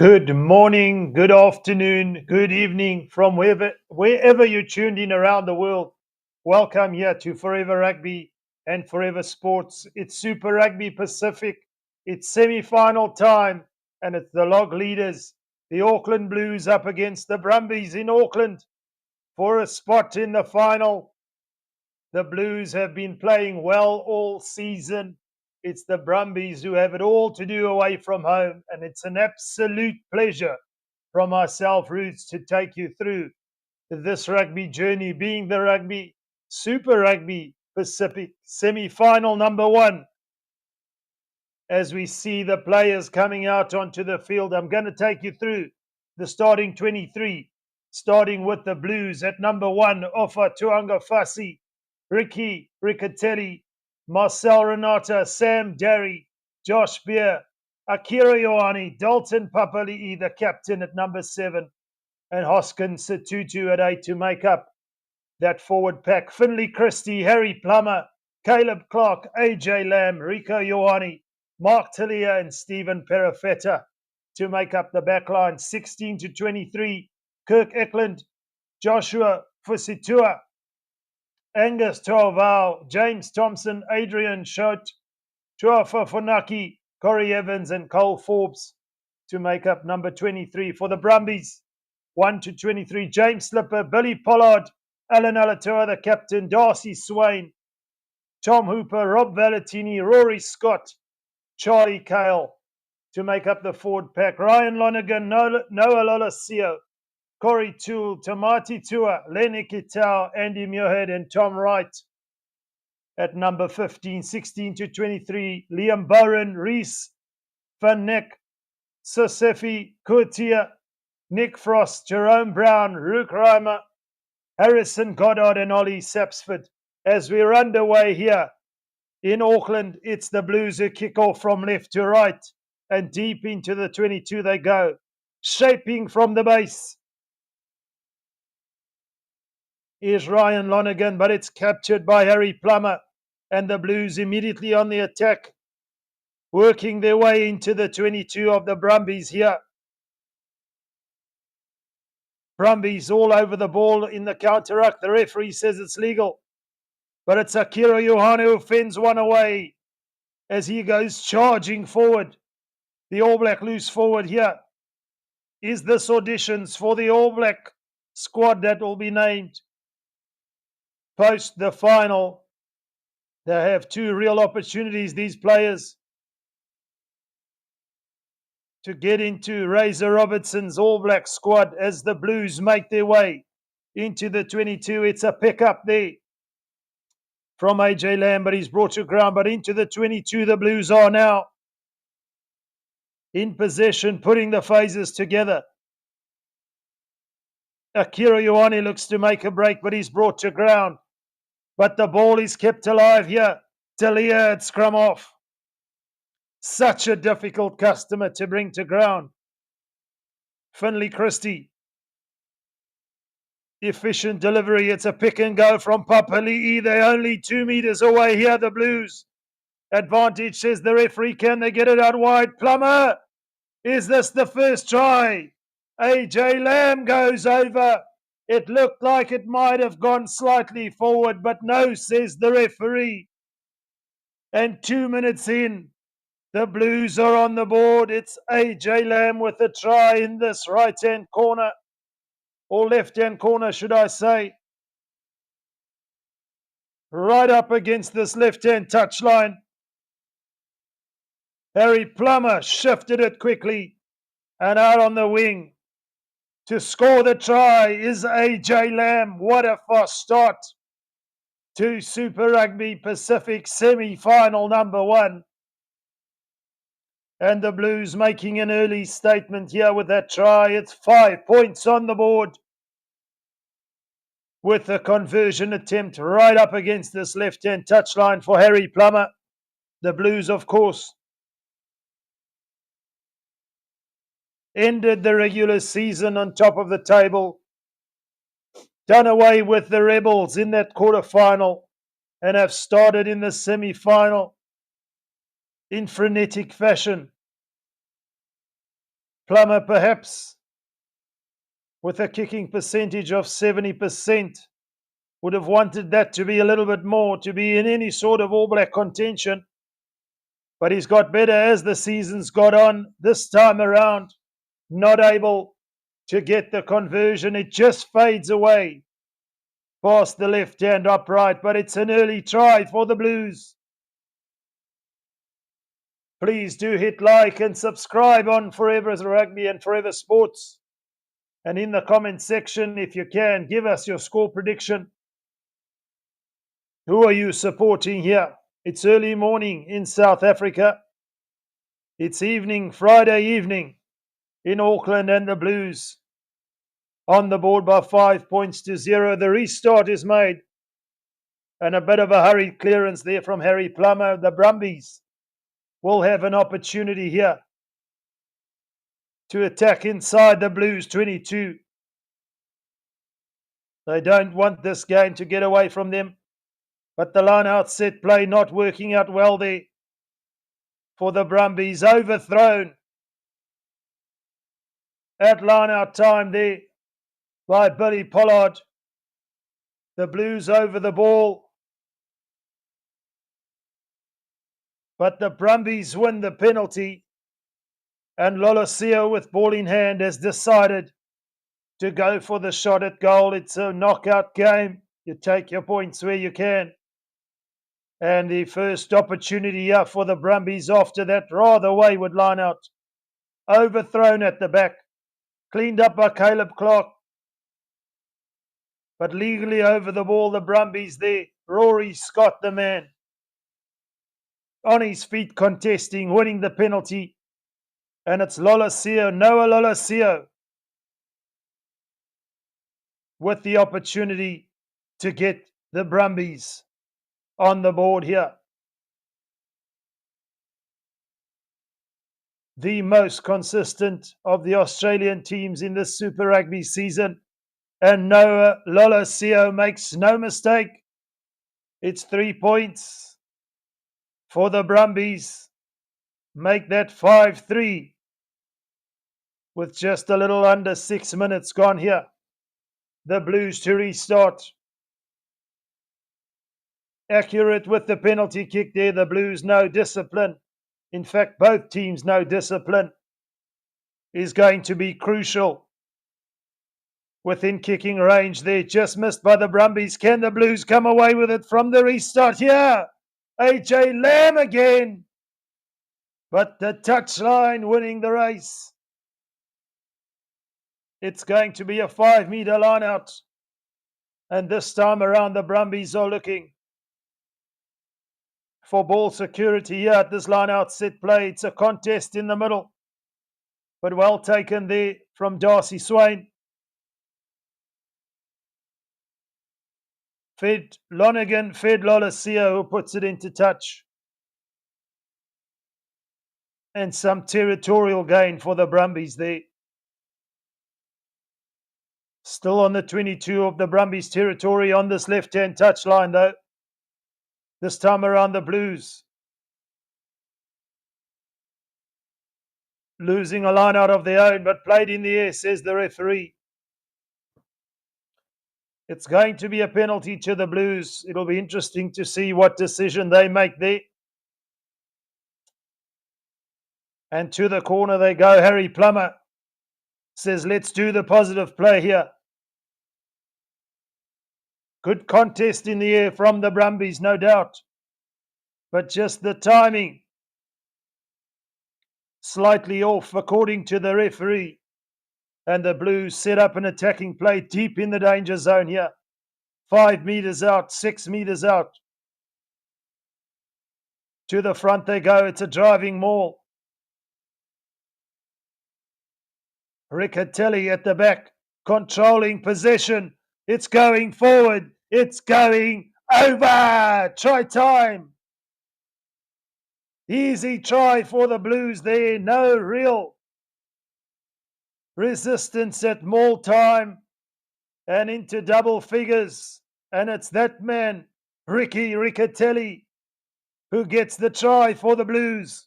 Good morning, good afternoon, good evening from wherever you're tuned in around the world. Welcome here to Forever Rugby and Forever Sports. It's Super Rugby Pacific. It's semi-final time and it's the log leaders, the Auckland Blues up against the Brumbies in Auckland for a spot in the final. The Blues have been playing well all season. It's the Brumbies who have it all to do away from home, and it's an absolute pleasure from myself, Roots, to take you through this rugby journey, being the Super Rugby Pacific semi-final number one. As we see the players coming out onto the field, I'm going to take you through the starting 23, starting with the Blues at number one, Ofa Tuangafasi, Ricky Riccatelli, Marcel Renata, Sam Derry, Josh Beer, Akira Ioane, Dalton Papali'i, the captain at number 7, and Hoskin Satutu at 8 to make up that forward pack. Finley Christie, Harry Plummer, Caleb Clark, AJ Lamb, Rico Ioane, Mark Talia, and Stephen Perafetta to make up the backline. 16 to 23, Kirk Eklund, Joshua Fusitua, Angus Tuavau, James Thompson, Adrian Schott, Tuafa Funaki, Corey Evans, and Cole Forbes to make up number 23. For the Brumbies, 1 to 23, James Slipper, Billy Pollard, Alan Alatua, the captain, Darcy Swain, Tom Hooper, Rob Valentini, Rory Scott, Charlie Cale to make up the forward pack. Ryan Lonergan, Noah Lolosio, Corey Toole, Tamati Tua, Lenny Kitao, Andy Muirhead, and Tom Wright at number 15. 16 to 23, Liam Bowen, Reese Van Neck, Sosefi Kurtia, Nick Frost, Jerome Brown, Rook Reimer, Harrison Goddard, and Ollie Sapsford. As we're underway here in Auckland, it's the Blues who kick off from left to right, and deep into the 22 they go, shaping from the base. Is Ryan Lonergan, but it's captured by Harry Plummer, and the Blues immediately on the attack, working their way into the 22 of the Brumbies here. Brumbies all over the ball in the counter-ruck. The referee says it's legal, but it's Akira Ioane who fends one away as he goes charging forward. The All Black loose forward here. Is this auditions for the All Black squad that will be named post the final? They have two real opportunities, these players, to get into Razor Robertson's All Black squad as the Blues make their way into the 22. It's a pickup there from AJ Lamb, but he's brought to ground. But into the 22, the Blues are now in possession, putting the phases together. Akira Ioane looks to make a break, but he's brought to ground. But the ball is kept alive here. Talia at scrum off. Such a difficult customer to bring to ground. Finley Christie. Efficient delivery. It's a pick and go from Papali'i. They're only 2 meters away here, the Blues. Advantage, says the referee. Can they get it out wide? Plummer. Is this the first try? AJ Lamb goes over. It looked like it might have gone slightly forward, but no, says the referee. And 2 minutes in, the Blues are on the board. It's AJ Lamb with a try in this right-hand corner, or left-hand corner, should I say. Right up against this left-hand touchline. Harry Plummer shifted it quickly, and out on the wing to score the try is AJ Lamb. What a fast start to Super Rugby Pacific semi-final number one. And the Blues making an early statement here with that try. It's 5 points on the board with a conversion attempt right up against this left-hand touchline for Harry Plummer. The Blues, of course, ended the regular season on top of the table, done away with the Rebels in that quarterfinal, and have started in the semi-final in frenetic fashion. Plummer perhaps with a kicking percentage of 70%. Would have wanted that to be a little bit more, to be in any sort of All Black contention. But he's got better as the season's got on. This time around, not able to get the conversion. It just fades away past the left-hand upright, but it's an early try for the Blues. Please do hit like and subscribe on Forever Rugby and Forever Sports. And in the comment section, if you can, give us your score prediction. Who are you supporting here? It's early morning in South Africa. It's evening, Friday evening in Auckland, and the Blues on the board by 5 points to 0. The restart is made. And a bit of a hurried clearance there from Harry Plummer. The Brumbies will have an opportunity here to attack inside the Blues 22. They don't want this game to get away from them. But the line-out set play not working out well there for the Brumbies. Overthrown at line-out time there by Billy Pollard. The Blues over the ball. But the Brumbies win the penalty. And Lolosio, with ball in hand, has decided to go for the shot at goal. It's a knockout game. You take your points where you can. And the first opportunity here for the Brumbies after that rather wayward line out. Overthrown at the back. Cleaned up by Caleb Clark. But legally over the ball, the Brumbies there. Rory Scott, the man. On his feet contesting, winning the penalty. And it's Lolosio, Noah Lolosio, with the opportunity to get the Brumbies on the board here. The most consistent of the Australian teams in this Super Rugby season. And Noah Lolosio makes no mistake. It's 3 points for the Brumbies. Make that 5-3 with just a little under 6 minutes gone here. The Blues to restart. Accurate with the penalty kick there. The Blues, no discipline. In fact, both teams, no discipline is going to be crucial. Within kicking range there, just missed by the Brumbies. Can the Blues come away with it from the restart here? AJ Lamb again. But the touchline winning the race. It's going to be a 5-meter line out. And this time around, the Brumbies are looking for ball security here at this line out set play. It's a contest in the middle. But well taken there from Darcy Swain. Fed Lonergan, Fed Lolosio, who puts it into touch. And some territorial gain for the Brumbies there. Still on the 22 of the Brumbies territory on this left-hand touchline though. This time around the Blues. Losing a line out of their own, but played in the air, says the referee. It's going to be a penalty to the Blues. It'll be interesting to see what decision they make there. And to the corner they go. Harry Plummer says, let's do the positive play here. Good contest in the air from the Brumbies, no doubt. But just the timing slightly off, according to the referee. And the Blues set up an attacking play deep in the danger zone here. 5 meters out, 6 meters out. To the front they go. It's a driving maul. Riccatelli at the back, controlling possession. It's going forward. It's going over. Try time. Easy try for the Blues there. No real resistance at maul time. And into double figures. And it's that man, Ricky Riccatelli, who gets the try for the Blues.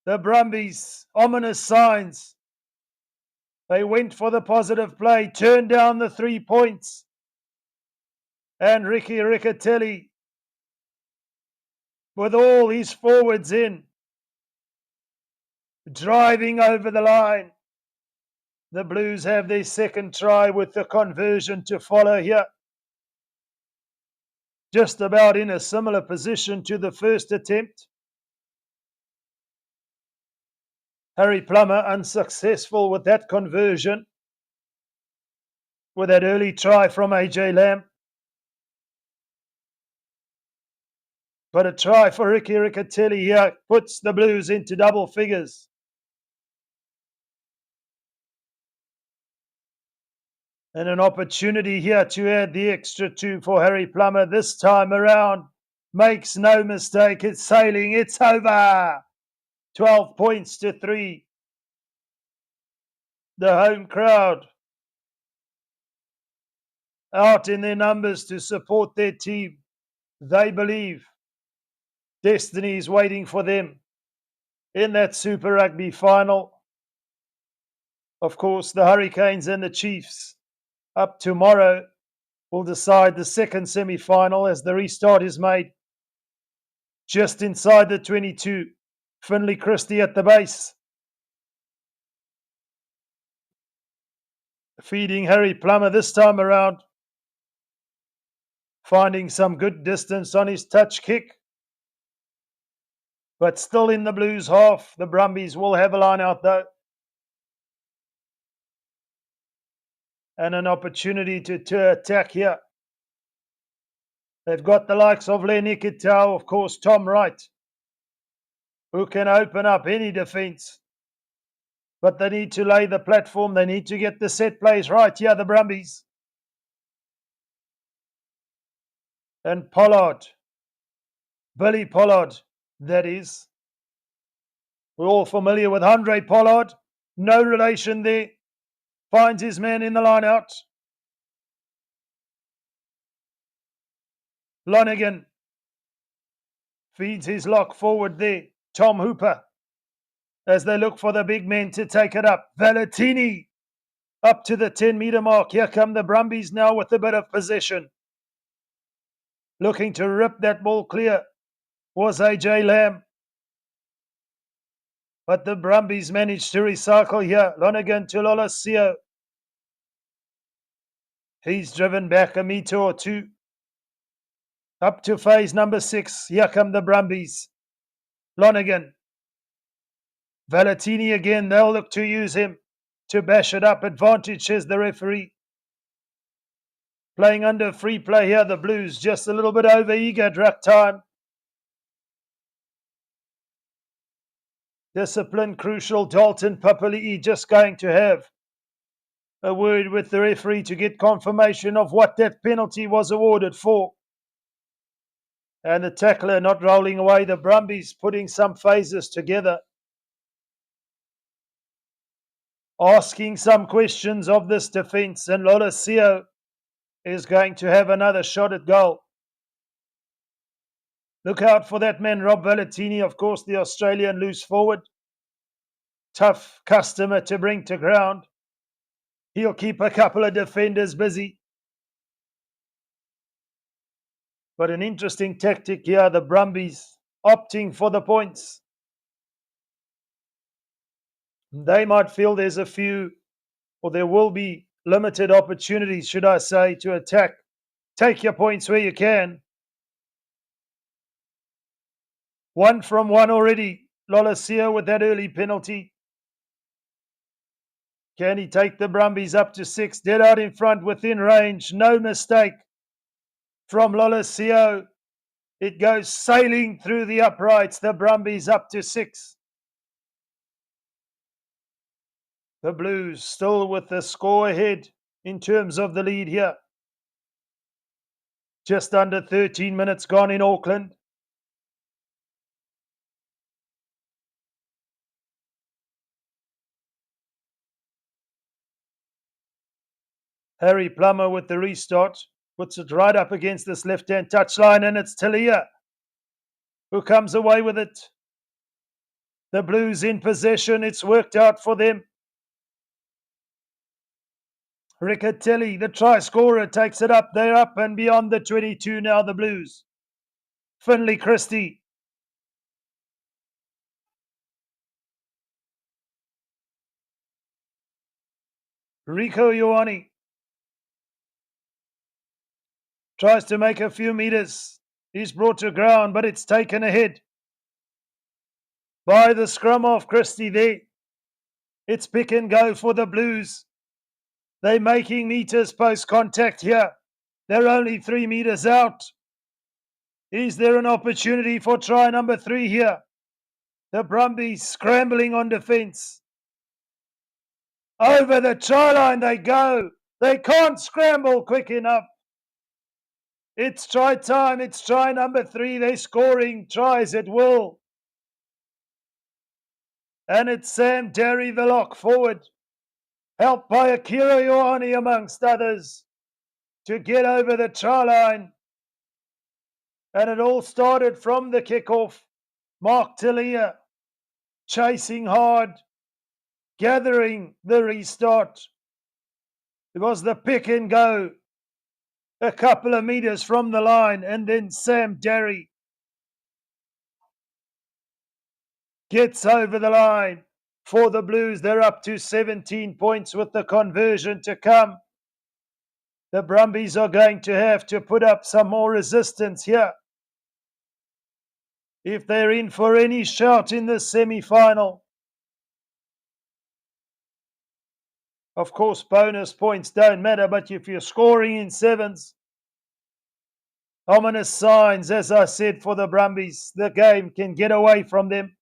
The Brumbies, ominous signs. They went for the positive play, turned down the 3 points. And Ricky Riccatelli, with all his forwards in, driving over the line. The Blues have their second try with the conversion to follow here. Just about in a similar position to the first attempt. Harry Plummer unsuccessful with that conversion, with that early try from AJ Lamb. But a try for Ricky Riccatelli here puts the Blues into double figures. And an opportunity here to add the extra 2 for Harry Plummer this time around. Makes no mistake, it's sailing, it's over. 12 points to 3. The home crowd out in their numbers to support their team. They believe destiny is waiting for them in that Super Rugby final. Of course, the Hurricanes and the Chiefs up tomorrow will decide the second semi-final as the restart is made just inside the 22. Finley Christie at the base. Feeding Harry Plummer this time around. Finding some good distance on his touch kick. But still in the Blues half. The Brumbies will have a line out though. And an opportunity to attack here. They've got the likes of Len Ikitau, of course, Tom Wright, who can open up any defence. But they need to lay the platform. They need to get the set plays right here, the Brumbies. And Pollard, Billy Pollard, that is. We're all familiar with Andre Pollard. No relation there. Finds his man in the line out. Lonergan feeds his lock forward there. Tom Hooper, as they look for the big men to take it up. Valentini up to the 10-metre mark. Here come the Brumbies now with a bit of possession. Looking to rip that ball clear was AJ Lamb. But the Brumbies managed to recycle here. Lonergan to Lolosio. He's driven back a metre or 2. Up to phase number 6. Here come the Brumbies. Lonergan. Valentini again. They'll look to use him to bash it up. Advantage, says the referee. Playing under free play here. The Blues just a little bit over eager. Draft time. Discipline crucial. Dalton Papali'i just going to have a word with the referee to get confirmation of what that penalty was awarded for. And the tackler not rolling away. The Brumbies putting some phases together. Asking some questions of this defence. And Lolosio is going to have another shot at goal. Look out for that man, Rob Valentini, of course, the Australian loose forward. Tough customer to bring to ground. He'll keep a couple of defenders busy. But an interesting tactic here, the Brumbies opting for the points. They might feel there's a few, or there will be limited opportunities, should I say, to attack. Take your points where you can. 1 from 1 already. Lolosio with that early penalty. Can he take the Brumbies up to 6? Dead out in front, within range. No mistake from Lolosio. It goes sailing through the uprights. The Brumbies up to 6. The Blues still with the score ahead in terms of the lead here. Just under 13 minutes gone in Auckland. Harry Plummer with the restart. Puts it right up against this left-hand touchline, and it's Talia who comes away with it. The Blues in possession. It's worked out for them. Riccatelli, the try scorer, takes it up. They're up and beyond the 22 now, the Blues. Finley Christie. Rico Ioane tries to make a few meters. He's brought to ground, but it's taken ahead by the scrum of Christie there. It's pick and go for the Blues. They're making meters post contact here. They're only 3 meters out. Is there an opportunity for try number 3 here? The Brumbies scrambling on defence. Over the try line they go. They can't scramble quick enough. It's try time. It's try number 3. They're scoring tries at will. And it's Sam Derry, the lock forward, helped by Akira Ioane amongst others, to get over the try line. And it all started from the kickoff. Mark Talia chasing hard, gathering the restart. It was the pick and go a couple of meters from the line, and then Sam Derry gets over the line for the Blues. They're up to 17 points with the conversion to come. The Brumbies are going to have to put up some more resistance here if they're in for any shout in the semi-final. Of course, bonus points don't matter, but if you're scoring in sevens, ominous signs, as I said, for the Brumbies. The game can get away from them.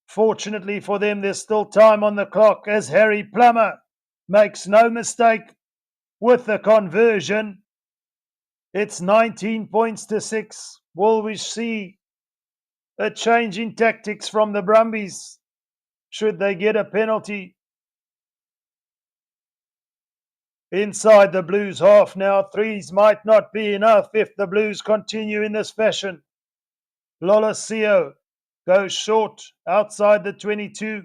Fortunately for them, there's still time on the clock as Harry Plummer makes no mistake with the conversion. It's 19 points to 6. Will we see a change in tactics from the Brumbies should they get a penalty? Inside the Blues half now, threes might not be enough if the Blues continue in this fashion. Lolosio goes short outside the 22.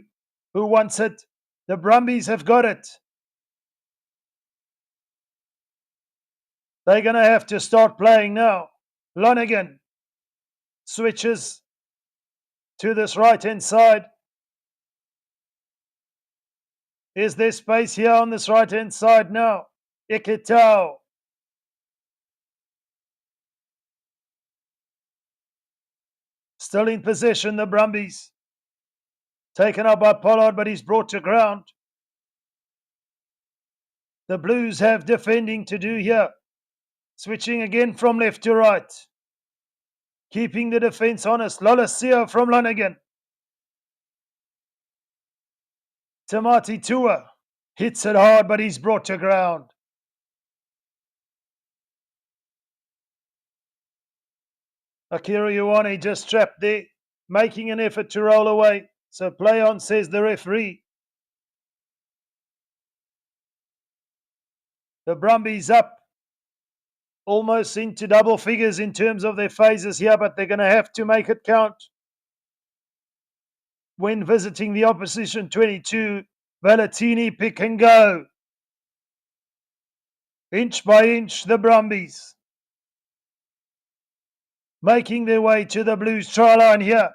Who wants it? The Brumbies have got it. They're going to have to start playing now. Lonergan switches to this right-hand side. Is there space here on this right-hand side now? Ikitau. Still in possession, the Brumbies. Taken up by Pollard, but he's brought to ground. The Blues have defending to do here. Switching again from left to right. Keeping the defence honest. Lolosio from Lonergan. Tamati Tua hits it hard, but he's brought to ground. Akira Ioane just trapped there, making an effort to roll away. So play on, says the referee. The Brumbies up almost into double figures in terms of their phases here, but they're going to have to make it count. When visiting the opposition 22, Valentini pick and go. Inch by inch, the Brumbies making their way to the Blues try line here.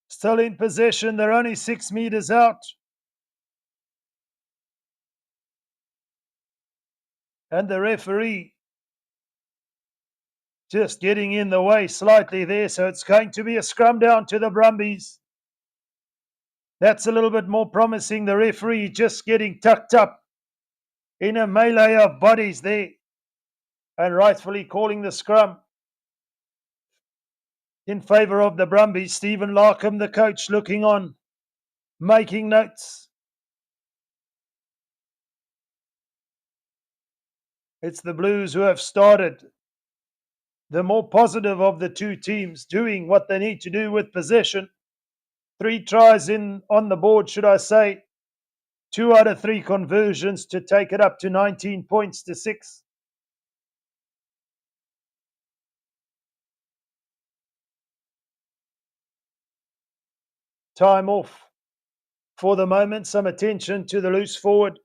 Still in possession, they're only 6 meters out. And the referee just getting in the way slightly there, so it's going to be a scrum down to the Brumbies. That's a little bit more promising. The referee just getting tucked up in a melee of bodies there and rightfully calling the scrum in favour of the Brumbies. Stephen Larkham, the coach, looking on, making notes. It's the Blues who have started, the more positive of the two teams, doing what they need to do with possession. 3 tries in on the board, should I say. 2 out of 3 conversions to take it up to 19 points to 6. time off for the moment. Some attention to the loose forward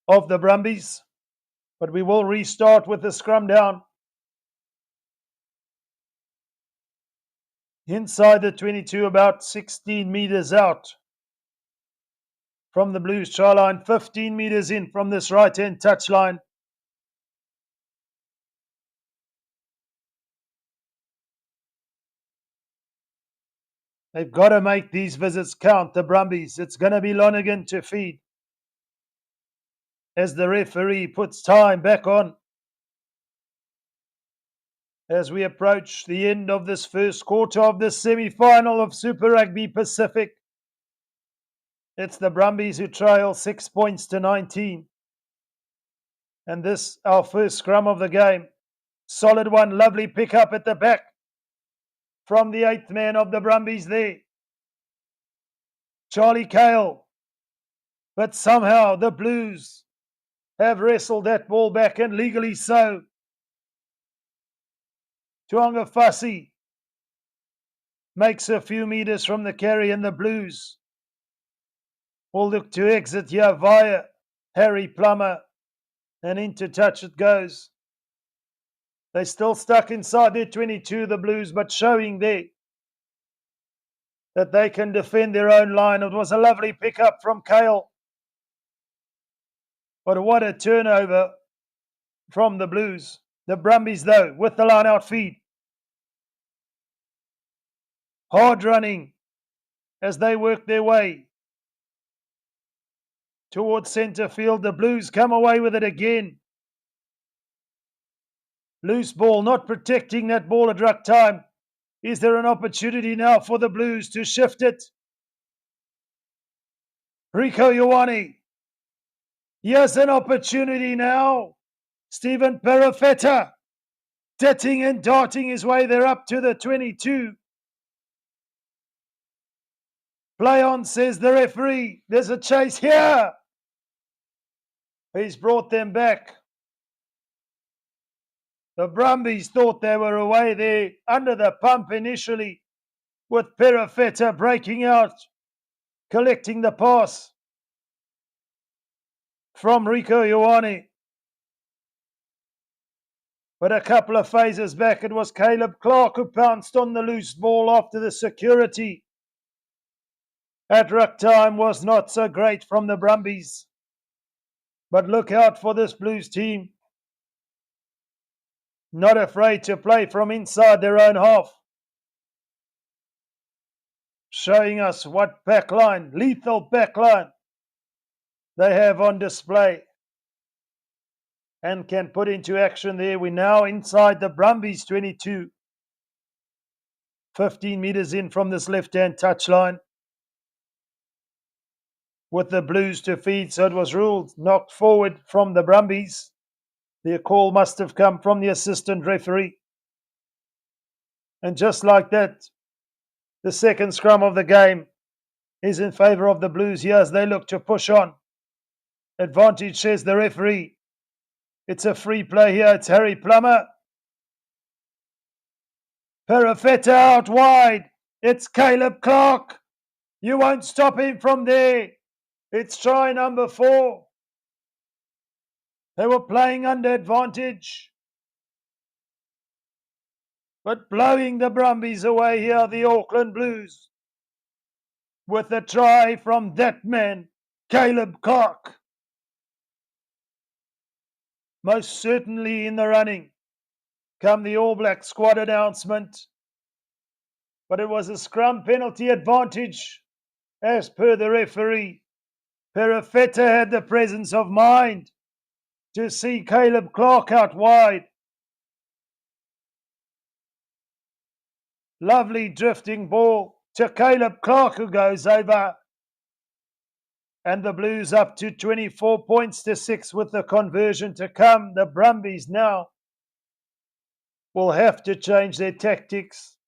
of the Brumbies. But we will restart with the scrum down. Inside the 22, about 16 meters out from the Blues try line, 15 meters in from this right-hand touch line. They've got to make these visits count, the Brumbies. It's going to be Lonergan to feed as the referee puts time back on as we approach the end of this first quarter of the semi-final of Super Rugby Pacific. It's the Brumbies who trail 6 points to 19. And this, our first scrum of the game. Solid one, lovely pick up at the back from the 8th man of the Brumbies there, Charlie Cale. But somehow the Blues have wrestled that ball back, and legally so. Tuanga Fussy makes a few meters from the carry, and the Blues will look to exit here via Harry Plummer, and into touch it goes. They're still stuck inside their 22, the Blues, but showing there that they can defend their own line. It was a lovely pickup from Cale. But what a turnover from the Blues. The Brumbies, though, with the line-out feed. Hard running as they work their way towards centre field. The Blues come away with it again. Loose ball, not protecting that ball at ruck time. Is there an opportunity now for the Blues to shift it? Rico Ioane. Here's an opportunity now. Stephen Perifetta ditting and darting his way there up to the 22. Play on, says the referee. There's a chase here. He's brought them back. The Brumbies thought they were away there under the pump initially, with Perifetta breaking out, collecting the pass from Rico Ioane. But a couple of phases back, it was Caleb Clark who pounced on the loose ball after the security at ruck time was not so great from the Brumbies. But look out for this Blues team. Not afraid to play from inside their own half. Showing us what backline, lethal backline, they have on display and can put into action there. We're now inside the Brumbies 22. 15 meters in from this left-hand touchline. With the Blues to feed, so it was ruled knocked forward from the Brumbies. The call must have come from the assistant referee. And just like that, the second scrum of the game is in favour of the Blues here as they look to push on. Advantage, says the referee. It's a free play here. It's Harry Plummer. Perifetta out wide. It's Caleb Clark. You won't stop him from there. It's try number 4. They were playing under advantage, but blowing the Brumbies away here, the Auckland Blues, with a try from that man, Caleb Clark. Most certainly in the running come the All Black squad announcement, but it was a scrum penalty advantage as per the referee. Perifetta had the presence of mind to see Caleb Clark out wide. Lovely drifting ball to Caleb Clark, who goes over. And the Blues up to 24 points to 6 with the conversion to come. The Brumbies now will have to change their tactics.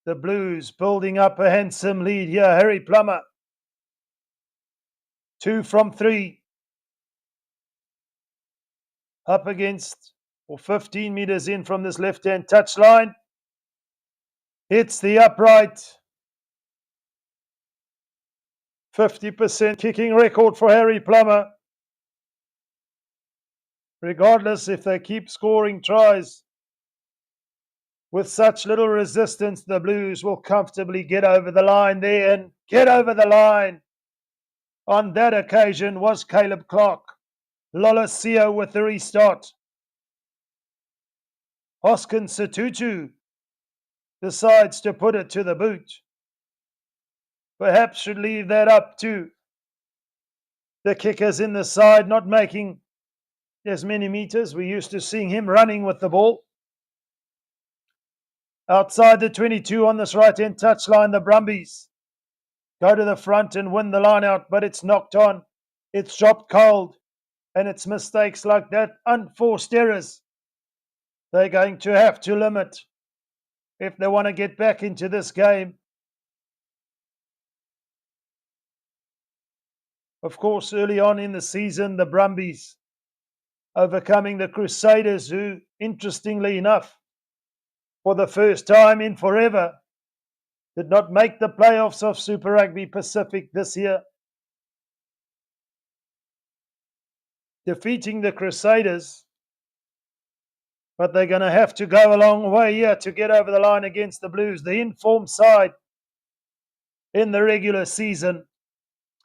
The Blues building up a handsome lead here. Harry Plummer. 2 from 3. Up against or 15 meters in from this left-hand touchline. Hits the upright. 50% kicking record for Harry Plummer. Regardless if they keep scoring tries, with such little resistance, the Blues will comfortably get over the line there and get over the line. On that occasion was Caleb Clark. Lolosio with the restart. Hoskin Situtu decides to put it to the boot. Perhaps should leave that up to the kickers in the side, not making as many meters. We're used to seeing him running with the ball. Outside the 22 on this right-hand touchline, the Brumbies go to the front and win the line out, but it's knocked on. It's dropped cold, and it's mistakes like that, unforced errors, they're going to have to limit if they want to get back into this game. Of course, early on in the season, the Brumbies overcoming the Crusaders, who, interestingly enough, for the first time in forever, did not make the playoffs of Super Rugby Pacific this year. Defeating the Crusaders, but they're going to have to go a long way here to get over the line against the Blues, the informed side in the regular season.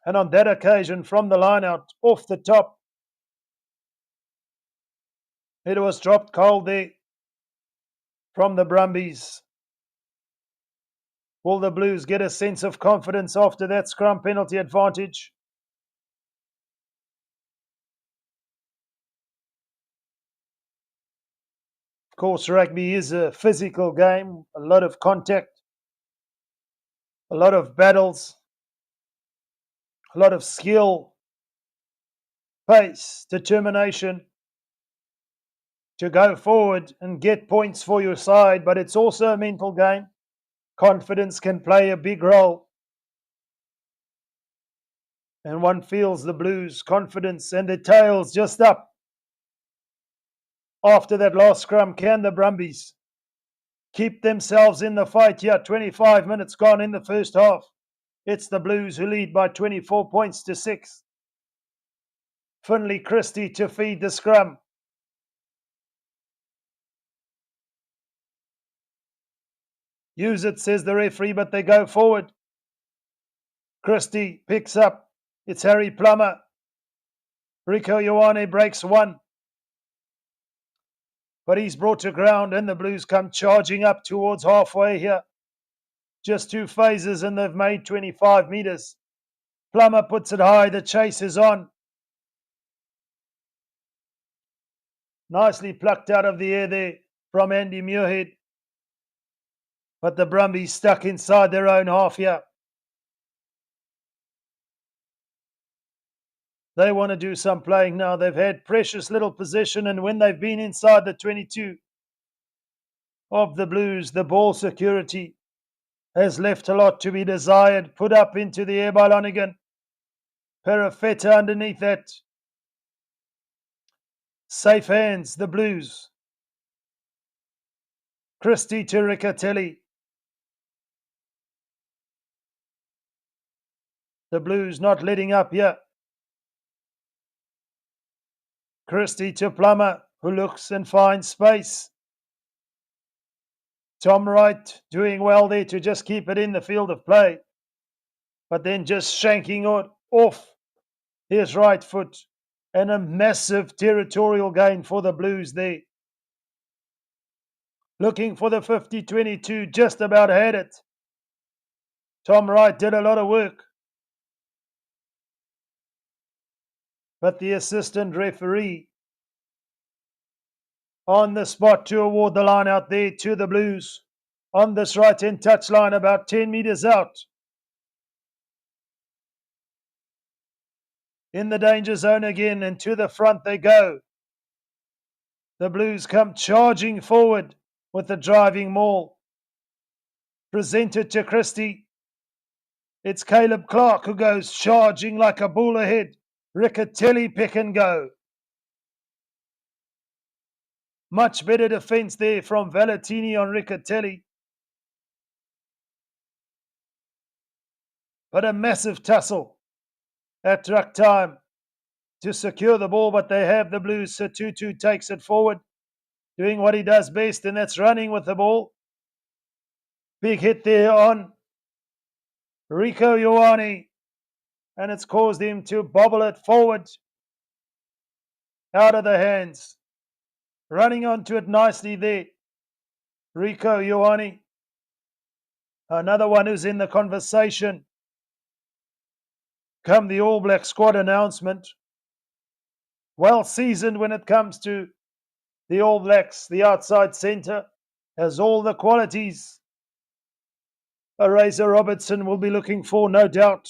And on that occasion, from the line out, off the top, it was dropped cold there from the Brumbies. Will the Blues get a sense of confidence after that scrum penalty advantage? Of course, rugby is a physical game, a lot of contact, a lot of battles, a lot of skill, pace, determination to go forward and get points for your side, but it's also a mental game. Confidence can play a big role. And one feels the Blues' confidence and their tails just up. After that last scrum, can the Brumbies keep themselves in the fight here? 25 minutes gone in the first half. It's the Blues who lead by 24 points to 6. Finley Christie to feed the scrum. Use it, says the referee, but they go forward. Christie picks up. It's Harry Plummer. Rico Ioane breaks one. But he's brought to ground, and the Blues come charging up towards halfway here. Just 2 phases, and they've made 25 meters. Plummer puts it high. The chase is on. Nicely plucked out of the air there from Andy Muirhead. But the Brumbies stuck inside their own half here. They want to do some playing now. They've had precious little possession, and when they've been inside the 22 of the Blues, the ball security has left a lot to be desired. Put up into the air by Lonergan. Perifetta underneath that. Safe hands, the Blues. Christie to Riccatelli. The Blues not letting up here. Christie to Plummer, who looks and finds space. Tom Wright doing well there to just keep it in the field of play. But then just shanking it off his right foot. And a massive territorial gain for the Blues there. Looking for the 50-22, just about had it. Tom Wright did a lot of work. But the assistant referee on the spot to award the line out there to the Blues. On this right-hand touchline, about 10 meters out. In the danger zone again, and to the front they go. The Blues come charging forward with the driving maul. Presented to Christie. It's Caleb Clark who goes charging like a bull ahead. Riccatelli pick and go. Much better defence there from Valentini on Riccatelli. But a massive tussle at ruck time to secure the ball, but they have the Blues. So Tutu takes it forward, doing what he does best, and that's running with the ball. Big hit there on Rieko Ioane, and it's caused him to bobble it forward out of the hands. Running onto it nicely there, Rieko Ioane. Another one who's in the conversation come the All Black squad announcement. Well seasoned when it comes to the All Blacks, the outside centre, has all the qualities a Razor Robertson will be looking for, no doubt.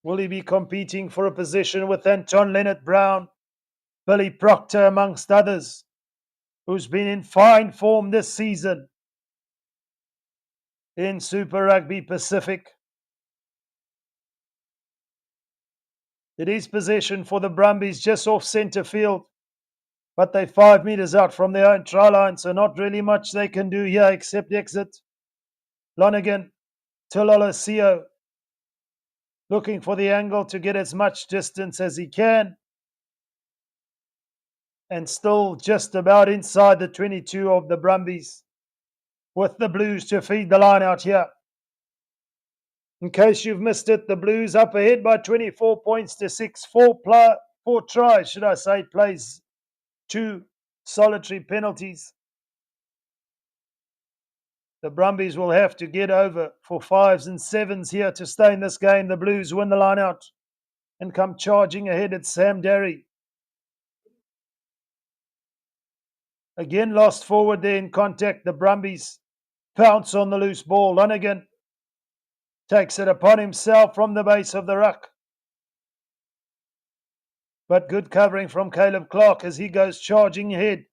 Will he be competing for a position with Anton Leonard-Brown, Billy Proctor, amongst others, who's been in fine form this season in Super Rugby Pacific? It is possession for the Brumbies just off centre field, but they're 5 metres out from their own try line, so not really much they can do here except exit. Lonergan, Tololosio, looking for the angle to get as much distance as he can, and still just about inside the 22 of the Brumbies, with the Blues to feed the line out here. In case you've missed it, the Blues up ahead by 24 points to 6. Four tries, should I say, plays 2 solitary penalties. The Brumbies will have to get over for 5s and 7s here to stay in this game. The Blues win the line out and come charging ahead at Sam Derry. Again lost forward there in contact. The Brumbies pounce on the loose ball. Lonergan takes it upon himself from the base of the ruck. But good covering from Caleb Clark as he goes charging ahead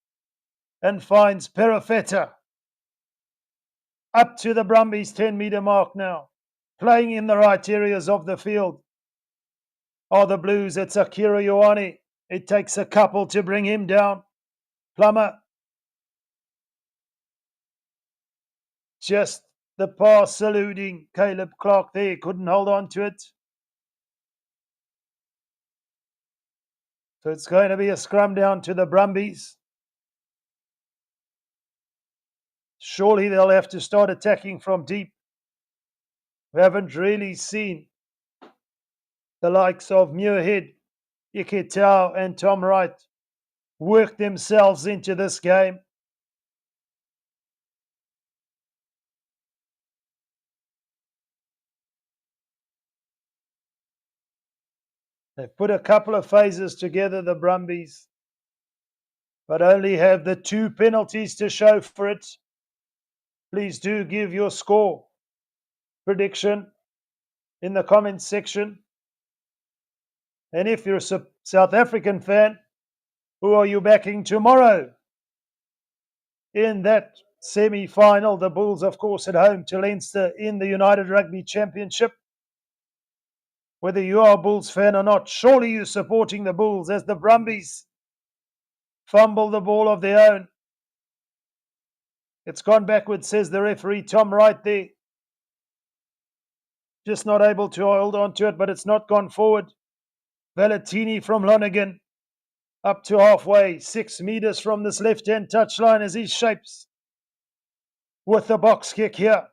and finds Perifetta. Up to the Brumbies 10-metre mark now. Playing in the right areas of the field are the Blues. It's Akira Ioane. It takes a couple to bring him down. Plummer. Just the pass eluding Caleb Clark there. Couldn't hold on to it. So it's going to be a scrum down to the Brumbies. Surely they'll have to start attacking from deep. We haven't really seen the likes of Muirhead, Iketau and Tom Wright work themselves into this game. They've put a couple of phases together, the Brumbies, but only have the 2 penalties to show for it. Please do give your score prediction in the comments section. And if you're a South African fan, who are you backing tomorrow in that semi-final? The Bulls, of course, at home to Leinster in the United Rugby Championship. Whether you are a Bulls fan or not, surely you're supporting the Bulls as the Brumbies fumble the ball of their own. It's gone backwards, says the referee, Tom Wright there. Just not able to hold on to it, but it's not gone forward. Valentini from Lonergan up to halfway, 6 metres from this left-hand touchline as he shapes with the box kick here.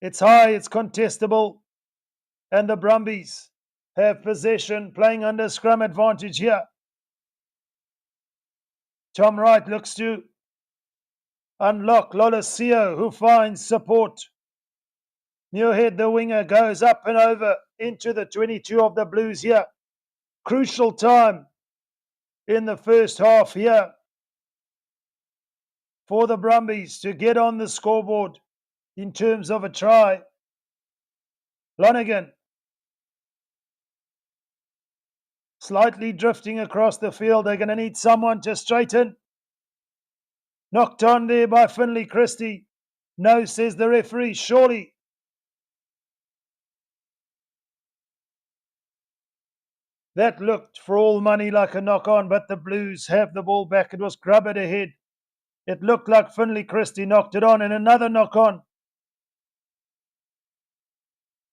It's high, it's contestable, and the Brumbies have possession, playing under scrum advantage here. Tom Wright looks to unlock Lolosio, who finds support. Muirhead, the winger, goes up and over into the 22 of the Blues here. Crucial time in the first half here for the Brumbies to get on the scoreboard in terms of a try. Lonergan slightly drifting across the field. They're going to need someone to straighten. Knocked on there by Finlay Christie. No, says the referee, surely. That looked for all money like a knock on, but the Blues have the ball back. It was Grubbert ahead. It looked like Finley Christie knocked it on, and another knock on.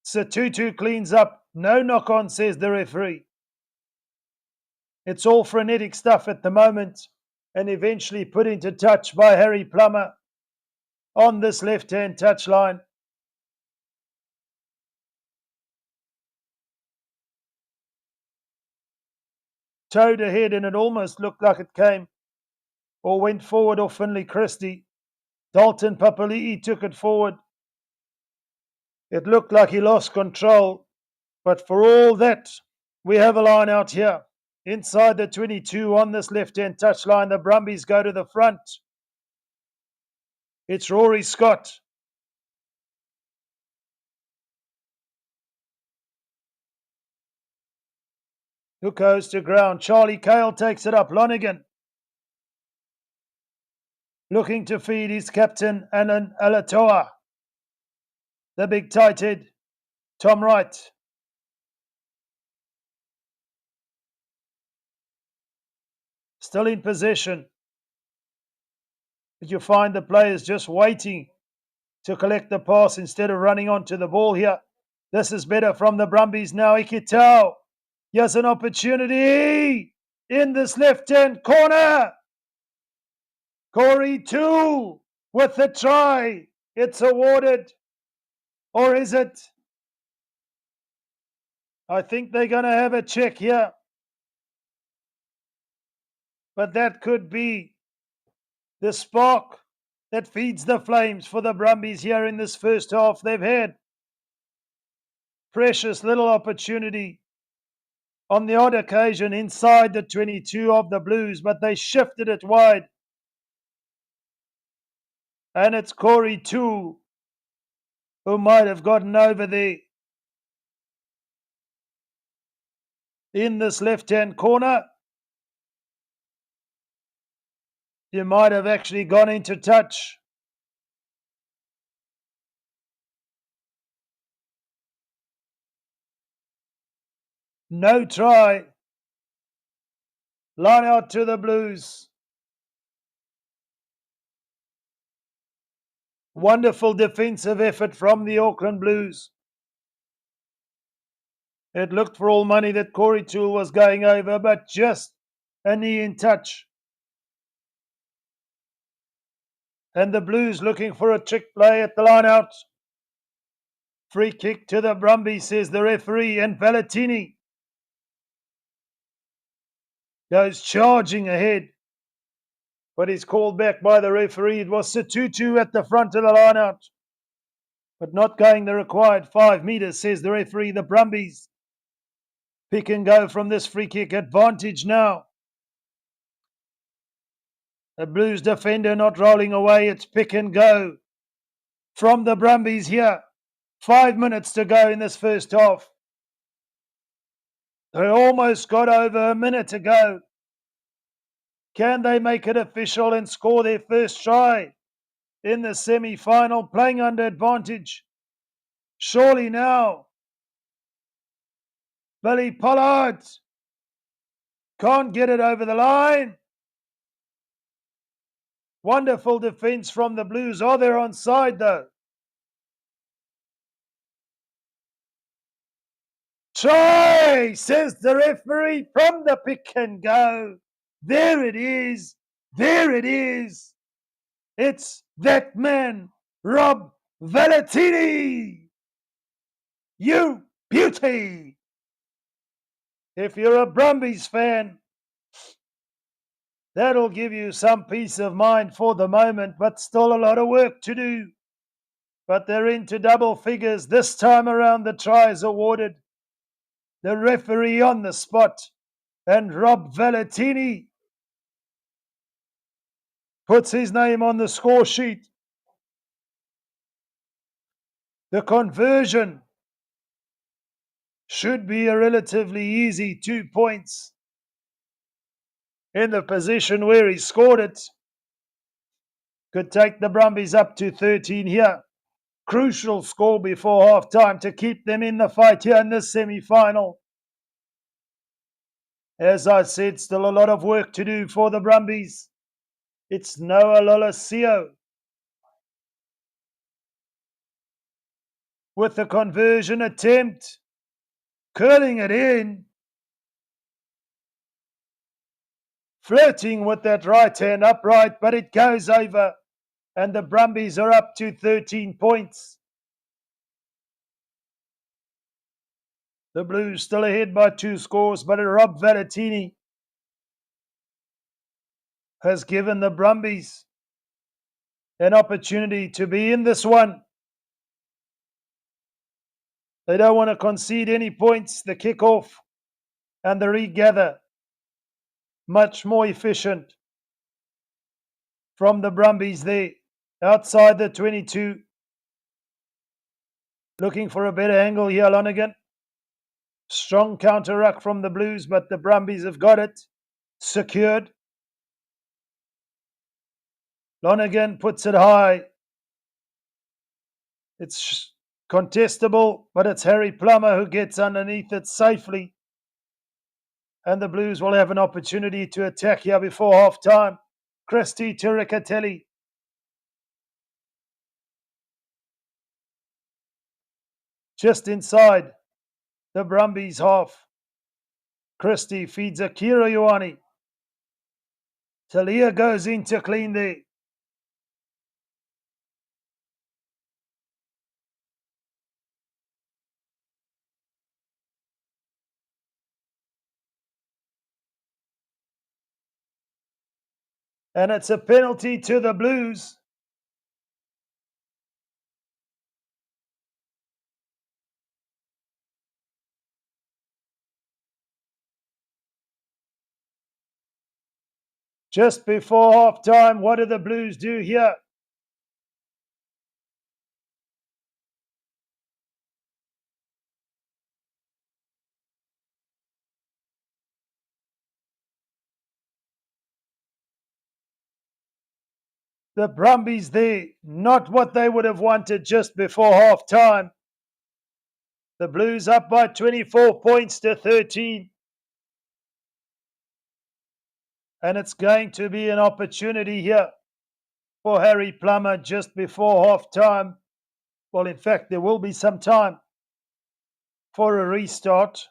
Satutu cleans up. No knock on, says the referee. It's all frenetic stuff at the moment, and eventually put into touch by Harry Plummer on this left-hand touchline. Towed ahead, and it almost looked like it came or went forward off Finley Christie. Dalton Papali'i took it forward. It looked like he lost control, but for all that, we have a line out here. Inside the 22 on this left-hand touchline, the Brumbies go to the front. It's Rory Scott. Who goes to ground? Charlie Cale takes it up. Lonergan looking to feed his captain, Alan Alatoa. The big tight head, Tom Wright. Still in possession. But you find the players just waiting to collect the pass instead of running onto the ball here. This is better from the Brumbies now. Ikitau. Here's an opportunity in this left-hand corner. Corey Toole with the try. It's awarded. Or is it? I think they're going to have a check here. But that could be the spark that feeds the flames for the Brumbies here in this first half. They've had precious little opportunity on the odd occasion inside the 22 of the Blues, but they shifted it wide. And it's Corey Toole who might have gotten over there in this left-hand corner. You might have actually gone into touch. No try. Line out to the Blues. Wonderful defensive effort from the Auckland Blues. It looked for all money that Corey Toole was going over, but just a knee in touch. And the Blues looking for a trick play at the line out. Free kick to the Brumbies, says the referee, and Valentini goes charging ahead. But he's called back by the referee. It was Satutu at the front of the line out, but not going the required 5 meters, says the referee. The Brumbies pick and go from this free kick advantage now. The Blues defender not rolling away. It's pick and go from the Brumbies here. 5 minutes to go in this first half. They almost got over a minute ago. Can they make it official and score their first try in the semi-final, playing under advantage? Surely now. Billy Pollard can't get it over the line. Wonderful defense from the Blues. Oh, they're onside though. Try, says the referee from the pick and go. There it is. There it is. It's that man, Rob Valentini. You beauty. If you're a Brumbies fan, that'll give you some peace of mind for the moment, but still a lot of work to do. But they're into double figures. This time around, the try is awarded. The referee on the spot, and Rob Valentini puts his name on the score sheet. The conversion should be a relatively easy 2 points. In the position where he scored it, could take the Brumbies up to 13 here. Crucial score before half time to keep them in the fight here in this semi-final. As I said, still a lot of work to do for the Brumbies. It's Noah Lolosio with the conversion attempt, curling it in, flirting with that right hand upright, but it goes over, and the Brumbies are up to 13 points. The Blues still ahead by 2 scores, but Rob Valentini has given the Brumbies an opportunity to be in this one. They don't want to concede any points. The kickoff and the regather, much more efficient from the Brumbies there, outside the 22. Looking for a better angle here, Lonergan. Strong counter ruck from the Blues, but the Brumbies have got it secured. Lonergan puts it high. It's contestable, but it's Harry Plummer who gets underneath it safely. And the Blues will have an opportunity to attack here before half time. Christy Turicatelli. Just inside the Brumbies half. Christie feeds Akira Ioane. Talia goes in to clean there. And it's a penalty to the Blues. Just before half time, what do the Blues do here? The Brumbies there, not what they would have wanted just before half time. The Blues up by 24 points to 13. And it's going to be an opportunity here for Harry Plummer just before half time. Well, in fact, there will be some time for a restart.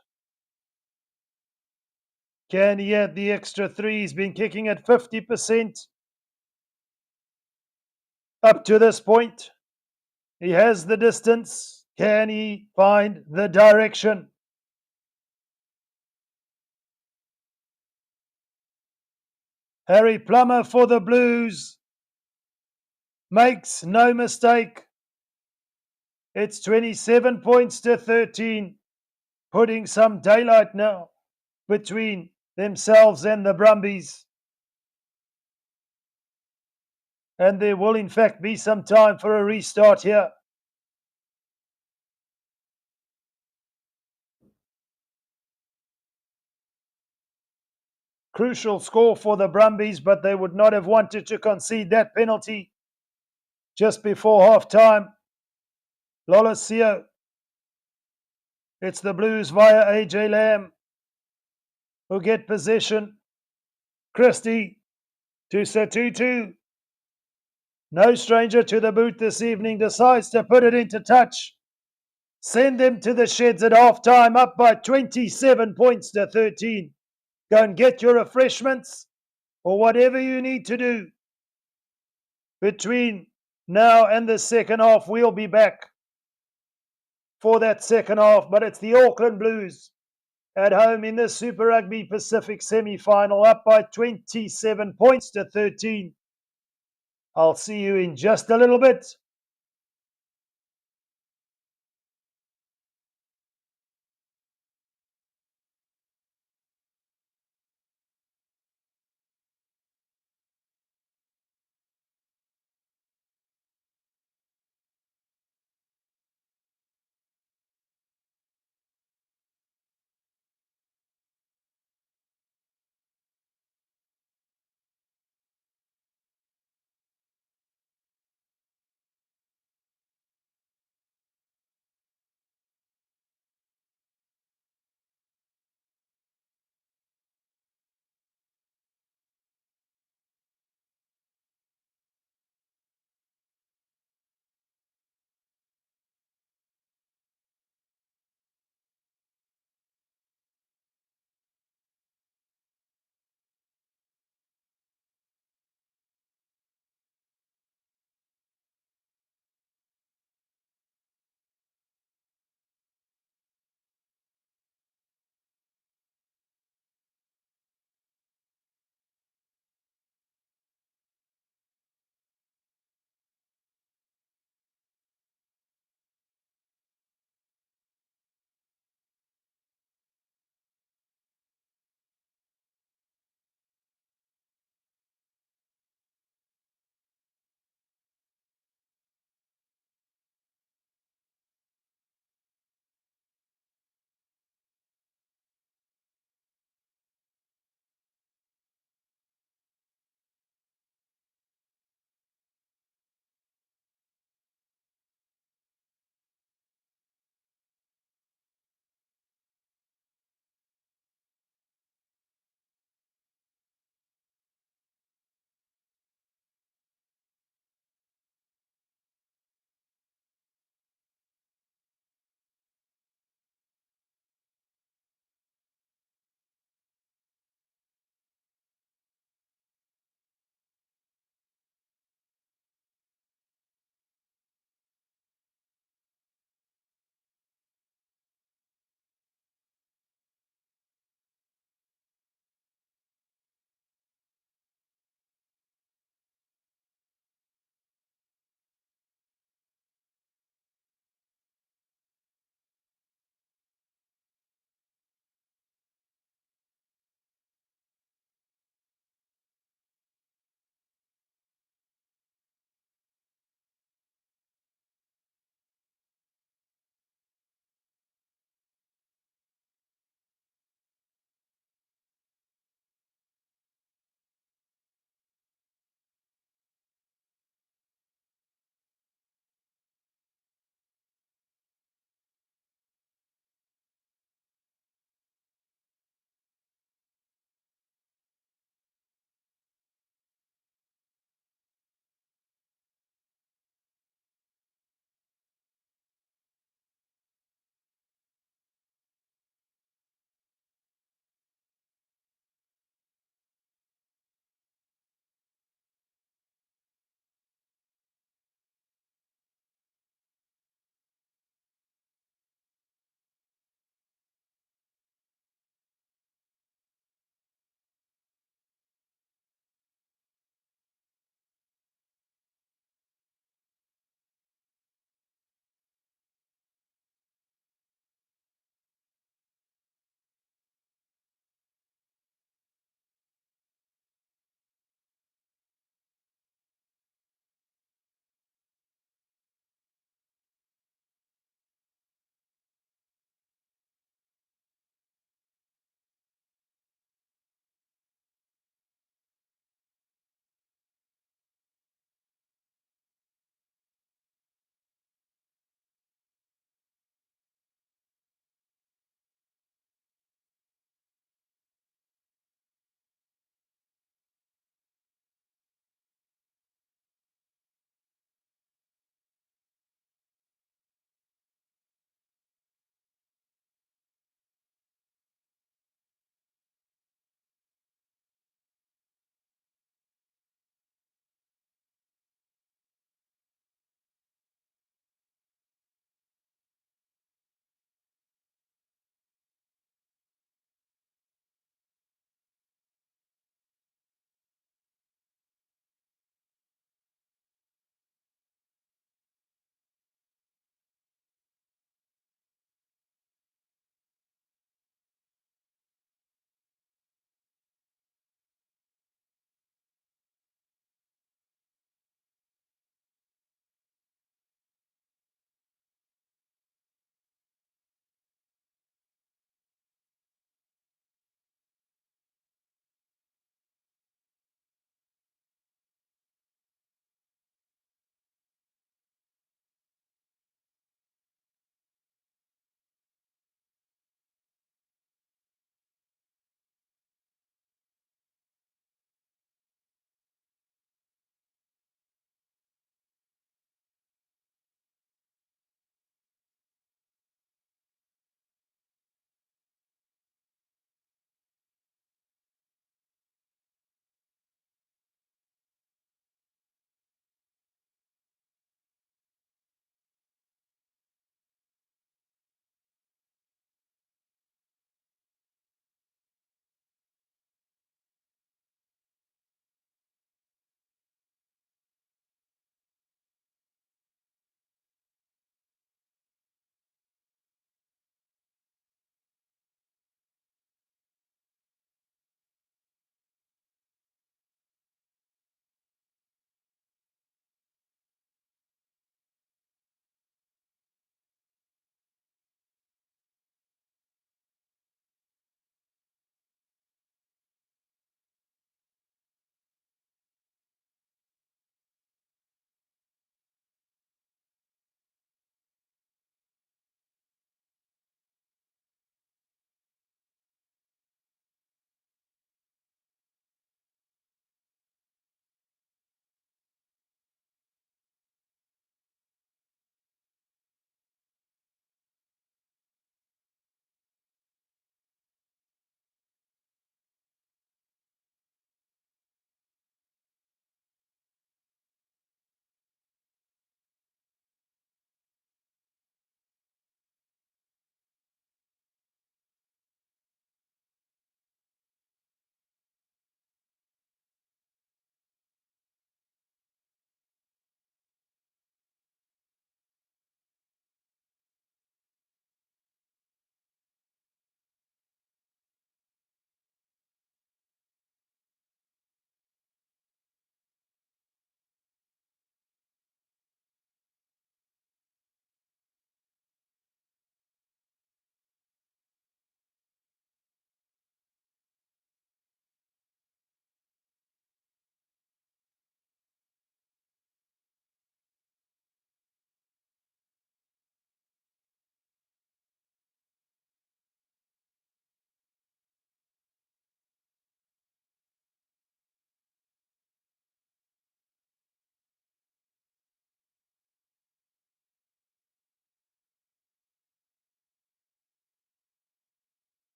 Can he add the extra 3? He's been kicking at 50% up to this point. He has the distance. Can he find the direction? Harry Plummer for the Blues makes no mistake. It's 27 points to 13, putting some daylight now between themselves and the Brumbies. And there will, in fact, be some time for a restart here. Crucial score for the Brumbies, but they would not have wanted to concede that penalty just before half time. Lolosio. It's the Blues via AJ Lamb who get possession. Christie to Satutu. No stranger to the boot this evening, decides to put it into touch. Send them to the sheds at half time, up by 27 points to 13. Go and get your refreshments or whatever you need to do. Between now and the second half, we'll be back for that second half, but it's the Auckland Blues at home in the Super Rugby Pacific semi-final, up by 27 points to 13. I'll see you in just a little bit.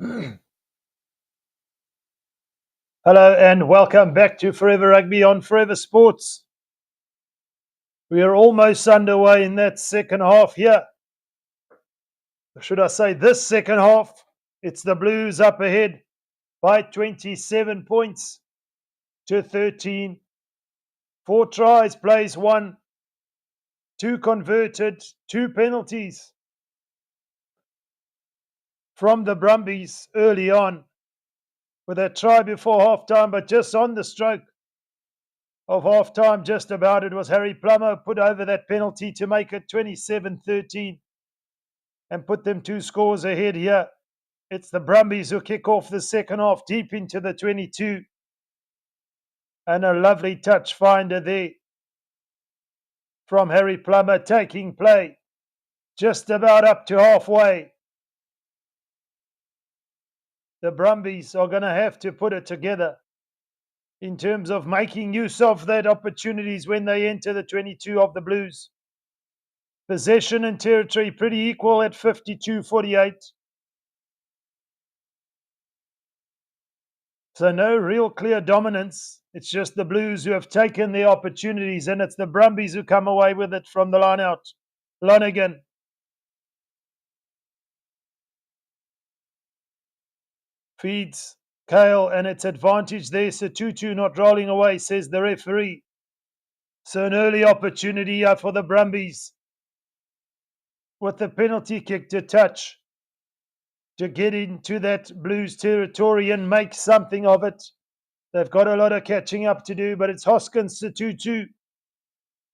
Hello and welcome back to Forever Rugby on Forever Sports. We are almost underway in that second half here. Should I say this second half? It's the Blues up ahead by 27 points to 13. 4 tries, plays 1, 2 converted, 2 penalties from the Brumbies early on with a try before half-time, but just on the stroke of half-time, just about, it was Harry Plummer put over that penalty to make it 27-13 and put them 2 scores ahead here. It's the Brumbies who kick off the second half deep into the 22. And a lovely touch finder there from Harry Plummer, taking play just about up to halfway. The Brumbies are going to have to put it together in terms of making use of that opportunities when they enter the 22 of the Blues. Possession and territory pretty equal at 52-48. So no real clear dominance. It's just the Blues who have taken their opportunities, and it's the Brumbies who come away with it from the line out. Lonergan. Feeds Kale, and it's advantage there. Tutu not rolling away, says the referee. So an early opportunity for the Brumbies with the penalty kick to touch to get into that Blues territory and make something of it. They've got a lot of catching up to do, but it's Hoskins Tutu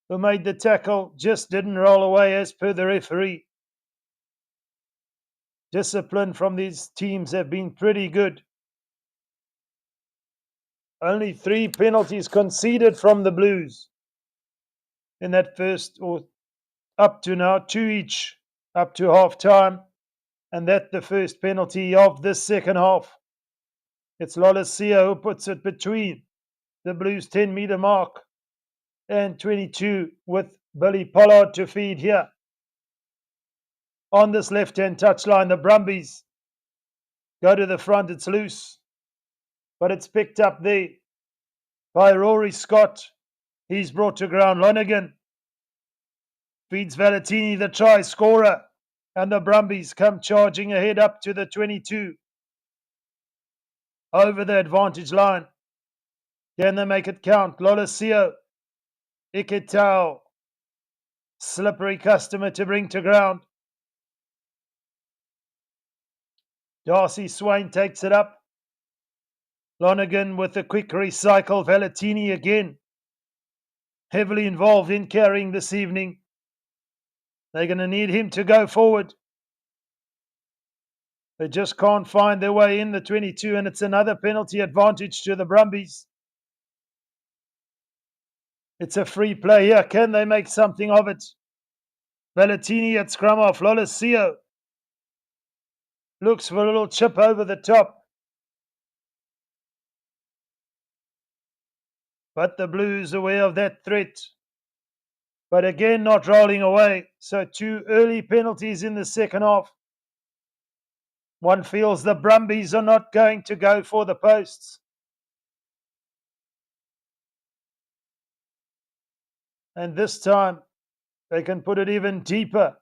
who made the tackle, just didn't roll away as per the referee. Discipline from these teams have been pretty good. Only 3 penalties conceded from the Blues in that first, or up to now, 2 each up to half time, and that the first penalty of this second half. It's Lolesio who puts it between the Blues 10-meter mark and 22 with Billy Pollard to feed here. On this left-hand touchline, the Brumbies go to the front. It's loose, but it's picked up there by Rory Scott. He's brought to ground. Lonergan feeds Valentini, the try scorer, and the Brumbies come charging ahead up to the 22. Over the advantage line. Can they make it count? Lolesio, Iketau, slippery customer to bring to ground. Darcy Swain takes it up. Lonergan with a quick recycle. Valentini again heavily involved in carrying this evening. They're going to need him to go forward. They just can't find their way in the 22, and it's another penalty advantage to the Brumbies. It's a free play here. Can they make something of it? Valentini at scrum off. Lolesio looks for a little chip over the top. But the Blues aware of that threat. But again, not rolling away. So 2 early penalties in the second half. One feels the Brumbies are not going to go for the posts. And this time, they can put it even deeper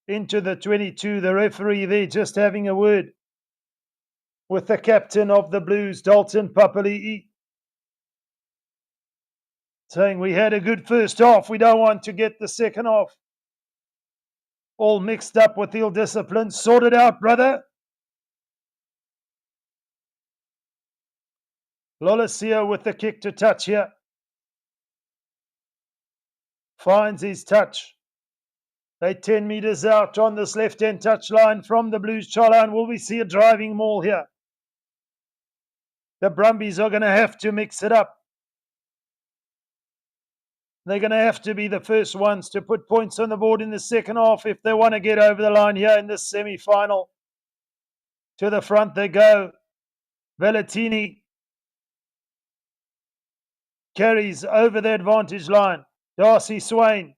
into the 22. The referee there just having a word with the captain of the Blues, Dalton Papali'i, saying we had a good first half. We don't want to get the second half all mixed up with ill discipline. Sort it out, brother. Lolesio with the kick to touch here. Finds his touch. They're 10 meters out on this left-hand touch line from the Blues line. Will we see a driving maul here? The Brumbies are going to have to mix it up. They're going to have to be the first ones to put points on the board in the second half if they want to get over the line here in this semi-final. To the front they go. Valentini carries over the advantage line. Darcy Swain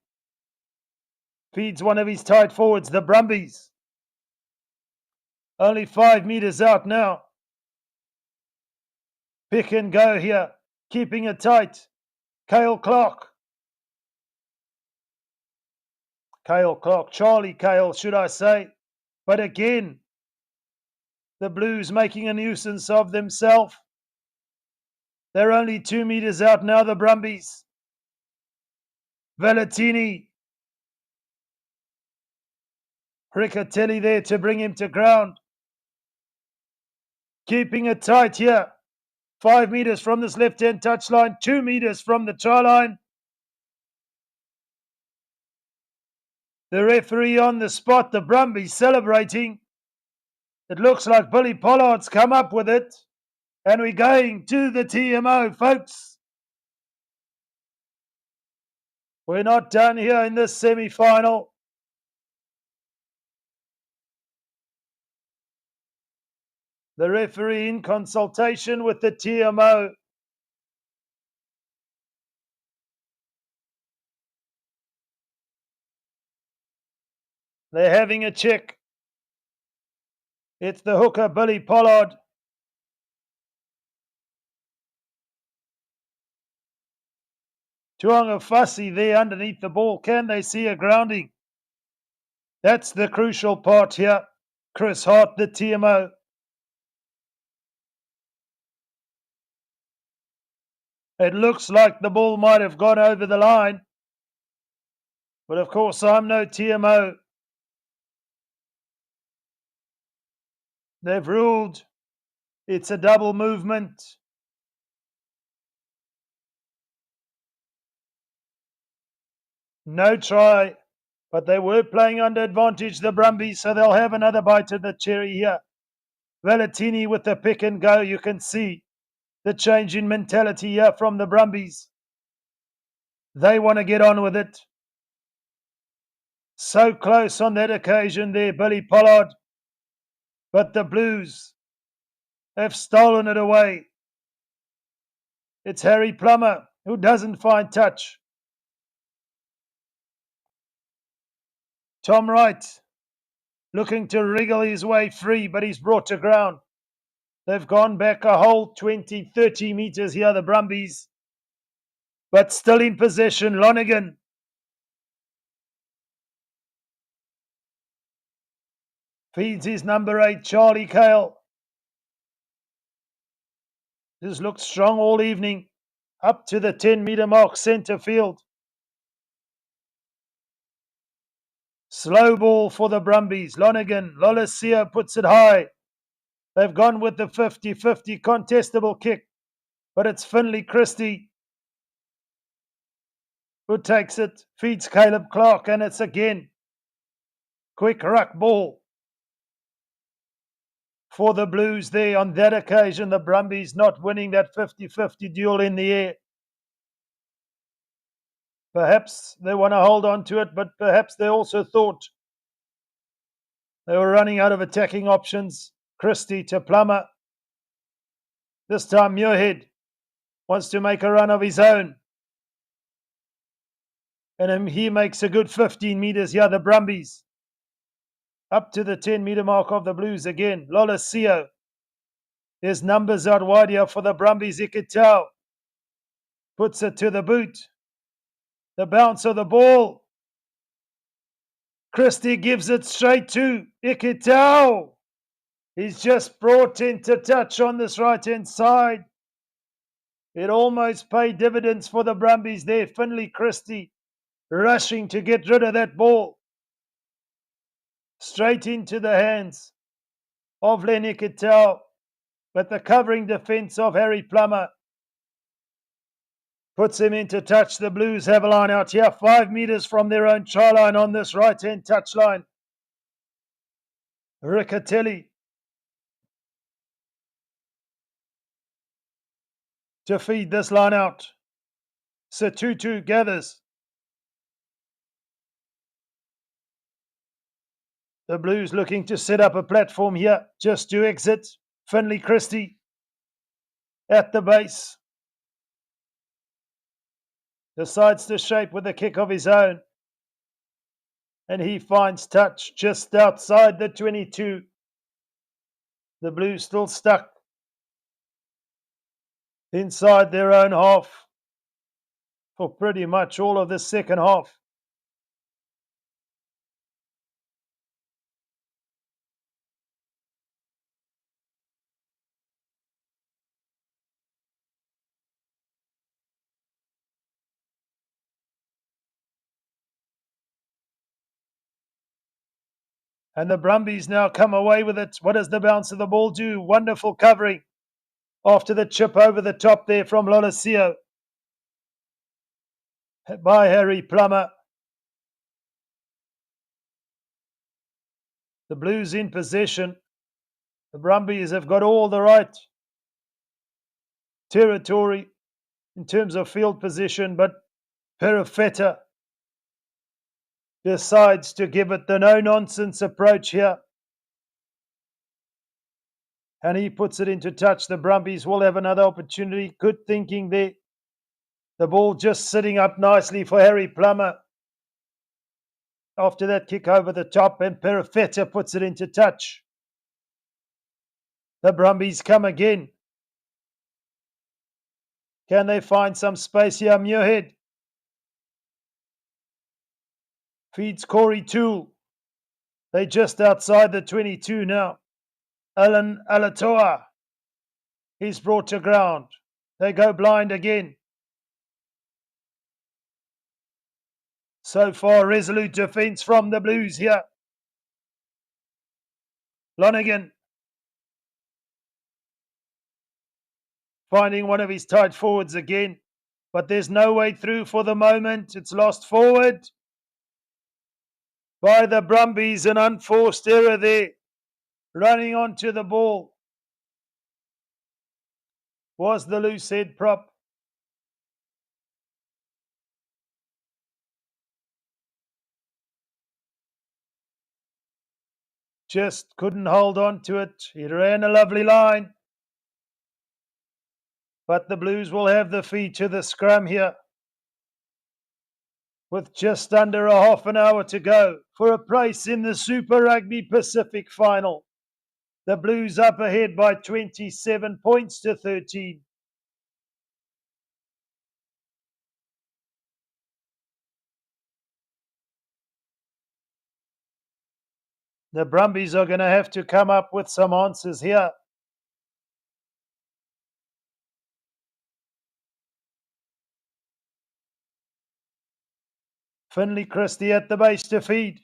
feeds one of his tight forwards. The Brumbies Only 5 meters out now. Pick and go here, keeping it tight. Cale Clark, Charlie Cale, should I say. But again, the Blues making a nuisance of themselves. They're only 2 meters out now, the Brumbies. Valentini. Riccatelli there to bring him to ground. Keeping it tight here. 5 meters from this left-hand touchline, 2 meters from the try line. The referee on the spot, the Brumbies celebrating. It looks like Billy Pollard's come up with it. And we're going to the TMO, folks. We're not done here in this semi-final. The referee in consultation with the TMO. They're having a check. It's the hooker, Billy Pollard. Tuanga Fussy there underneath the ball. Can they see a grounding? That's the crucial part here. Chris Hart, the TMO. It looks like the ball might have gone over the line. But of course, I'm no TMO. They've ruled it's a double movement. No try, but they were playing under advantage, the Brumbies, so they'll have another bite of the cherry here. Valentini with the pick and go. You can see the change in mentality here from the Brumbies. They want to get on with it. So close on that occasion there, Billy Pollard. But the Blues have stolen it away. It's Harry Plummer who doesn't find touch. Tom Wright looking to wriggle his way free, but he's brought to ground. They've gone back a whole 20, 30 meters here, the Brumbies. But still in possession, Lonergan. Feeds his number 8, Charlie Cale. This looked strong all evening. Up to the 10-meter mark, centre field. Slow ball for the Brumbies. Lonergan, Lolesio puts it high. They've gone with the 50-50 contestable kick. But it's Finlay Christie who takes it, feeds Caleb Clark, and it's again quick ruck ball for the Blues there. On that occasion, the Brumbies not winning that 50-50 duel in the air. Perhaps they want to hold on to it, but perhaps they also thought they were running out of attacking options. Christie to Plummer. This time Muirhead wants to make a run of his own. And he makes a good 15 meters here, the Brumbies. Up to the 10-meter mark of the Blues again. Lolesio. There's numbers out wide here for the Brumbies. Ikitau puts it to the boot. The bounce of the ball. Christie gives it straight to Ikitau. He's just brought into touch on this right-hand side. It almost paid dividends for the Brumbies there. Finlay Christie rushing to get rid of that ball. Straight into the hands of Len Ikitau. But the covering defence of Harry Plummer puts him into touch. The Blues have a line out here, 5 meters from their own try line on this right-hand touchline. Riccatelli to feed this line out. Satutu gathers. The Blues looking to set up a platform here just to exit. Finlay Christie at the base. Decides to shape with a kick of his own. And he finds touch just outside the 22. The Blues still stuck inside their own half for pretty much all of the second half. And the Brumbies now come away with it. What does the bounce of the ball do? Wonderful covering after the chip over the top there from Lolosio by Harry Plummer. The Blues in possession. The Brumbies have got all the right territory in terms of field position, but Perifetta decides to give it the no-nonsense approach here. And he puts it into touch. The Brumbies will have another opportunity. Good thinking there. The ball just sitting up nicely for Harry Plummer. After that kick over the top, and Perifetta puts it into touch. The Brumbies come again. Can they find some space here? Muirhead feeds Currie Toole. They're just outside the 22 now. Alan Alatoa is brought to ground. They go blind again. So far, resolute defence from the Blues here. Lonergan finding one of his tight forwards again, but there's no way through for the moment. It's lost forward by the Brumbies, an unforced error there. Running onto the ball was the loose head prop. Just couldn't hold on to it. He ran a lovely line. But the Blues will have the feed to the scrum here, with just under a half an hour to go for a place in the Super Rugby Pacific final. The Blues up ahead by 27 points to 13. The Brumbies are going to have to come up with some answers here. Finley Christie at the base to feed.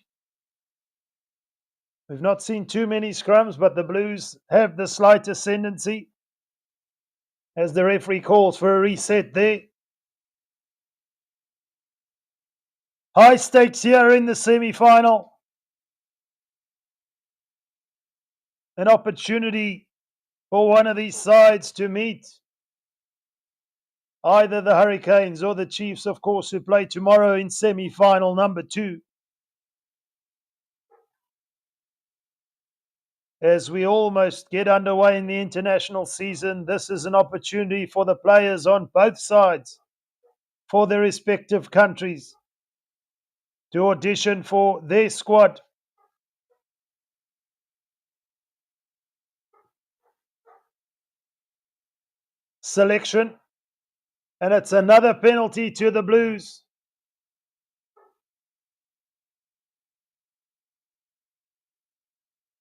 We've not seen too many scrums, but the Blues have the slight ascendancy as the referee calls for a reset there. High stakes here in the semi-final. An opportunity for one of these sides to meet either the Hurricanes or the Chiefs, of course, who play tomorrow in semi-final number 2. As we almost get underway in the international season, this is an opportunity for the players on both sides, for their respective countries, to audition for their squad. Selection, and it's another penalty to the Blues.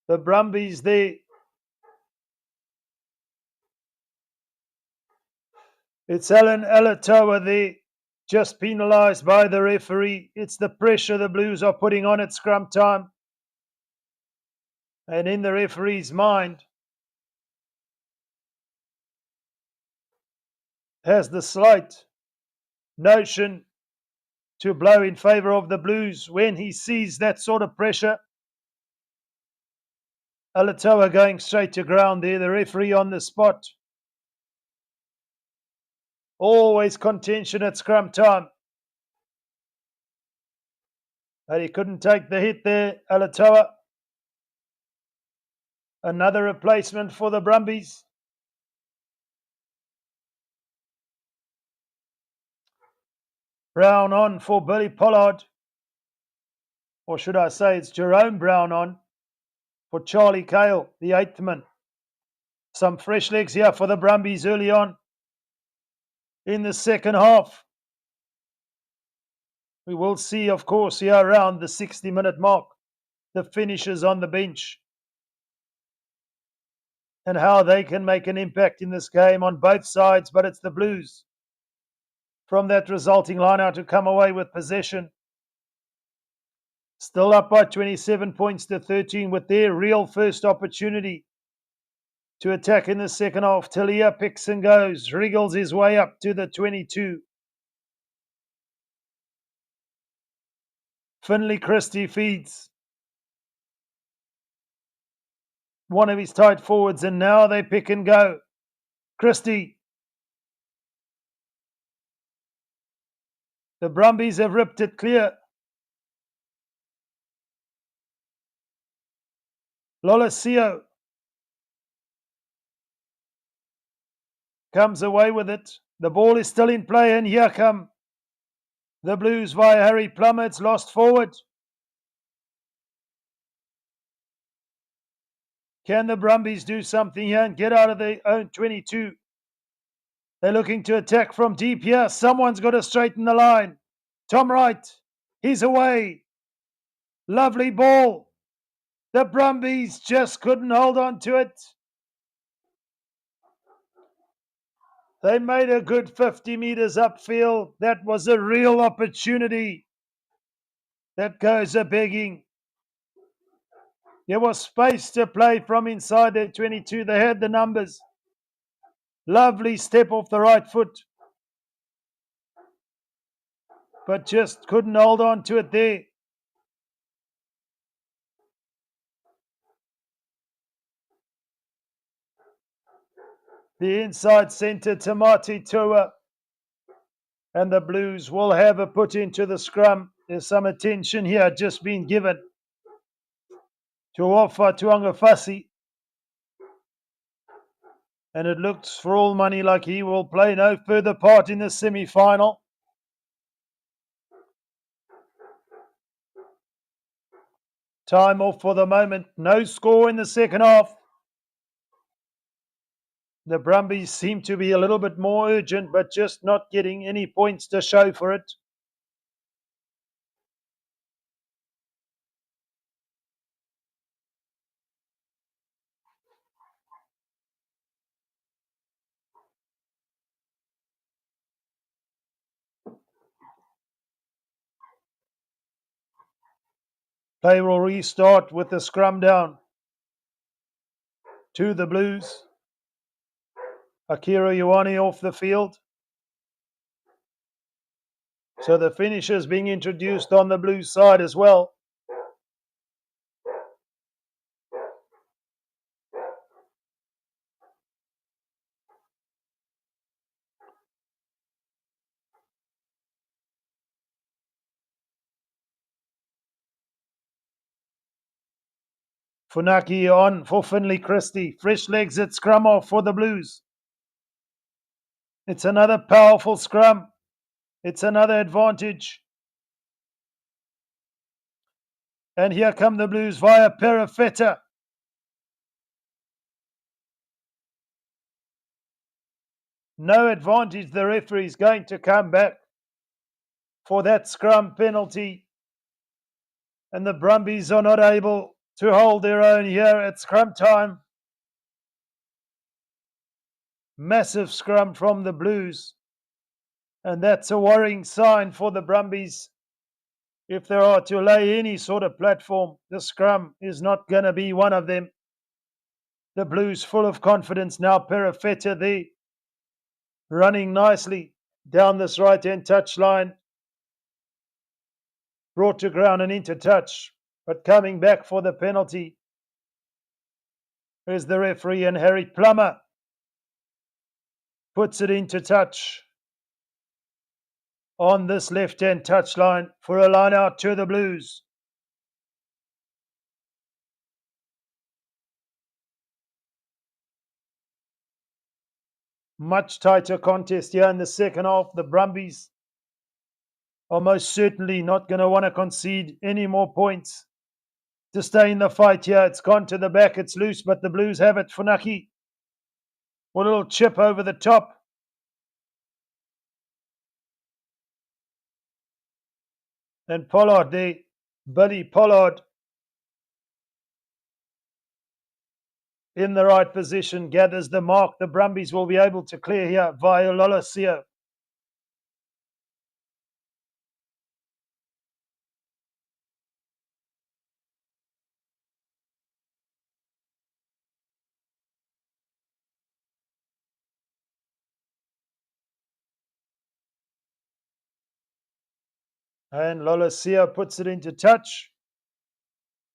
The Brumbies there. It's Alan Alatoa there, just penalised by the referee. It's the pressure the Blues are putting on at scrum time. And in the referee's mind, has the slight notion to blow in favour of the Blues when he sees that sort of pressure. Alatoa going straight to ground there, the referee on the spot. Always contention at scrum time. But he couldn't take the hit there, Alatoa. Another replacement for the Brumbies. Brown on for Billy Pollard. Or should I say it's Jerome Brown on for Charlie Cale, the 8th man. Some fresh legs here for the Brumbies early on in the second half. We will see, of course, here around the 60-minute mark, the finishers on the bench and how they can make an impact in this game on both sides. But it's the Blues from that resulting line out to come away with possession. Still up by 27 points to 13 with their real first opportunity to attack in the second half. Talia picks and goes, wriggles his way up to the 22. Finley Christie feeds one of his tight forwards, and now they pick and go. Christie. The Brumbies have ripped it clear. Lolosio comes away with it. The ball is still in play, and here come the Blues via Harry Plummer. It's lost forward. Can the Brumbies do something here and get out of their own 22? They're looking to attack from deep here. Someone's got to straighten the line. Tom Wright, he's away. Lovely ball. The Brumbies just couldn't hold on to it. They made a good 50 metres upfield. That was a real opportunity. That goes a begging. There was space to play from inside their 22. They had the numbers. Lovely step off the right foot. But just couldn't hold on to it there. The inside centre, Tamati Tua. And the Blues will have a put into the scrum. There's some attention here just being given to Wafa Tuangafasi. And it looks for all money like he will play no further part in the semi-final. Time off for the moment. No score in the second half. The Brumbies seem to be a little bit more urgent, but just not getting any points to show for it. Play will restart with the scrum down to the Blues. Akira Ioane off the field. So the finishers being introduced on the Blues side as well. Funaki on for Finley Christie. Fresh legs at scrum off for the Blues. It's another powerful scrum. It's another advantage. And here come the Blues via Perifetta. No advantage. The referee is going to come back for that scrum penalty. And the Brumbies are not able to hold their own here at scrum time. Massive scrum from the Blues. And that's a worrying sign for the Brumbies. If they are to lay any sort of platform, the scrum is not going to be one of them. The Blues full of confidence now. Perifetta there, running nicely down this right-hand touch line. Brought to ground and into touch, but coming back for the penalty. Here's the referee, and Harry Plummer puts it into touch on this left-hand touchline for a line out to the Blues. Much tighter contest here in the second half. The Brumbies are most certainly not going to want to concede any more points to stay in the fight here. It's gone to the back, it's loose, but the Blues have it. Funaki A little chip over the top. And Pollard there, Buddy Pollard, in the right position, gathers the mark. The Brumbies will be able to clear here via Lolosio. And Lolosio puts it into touch.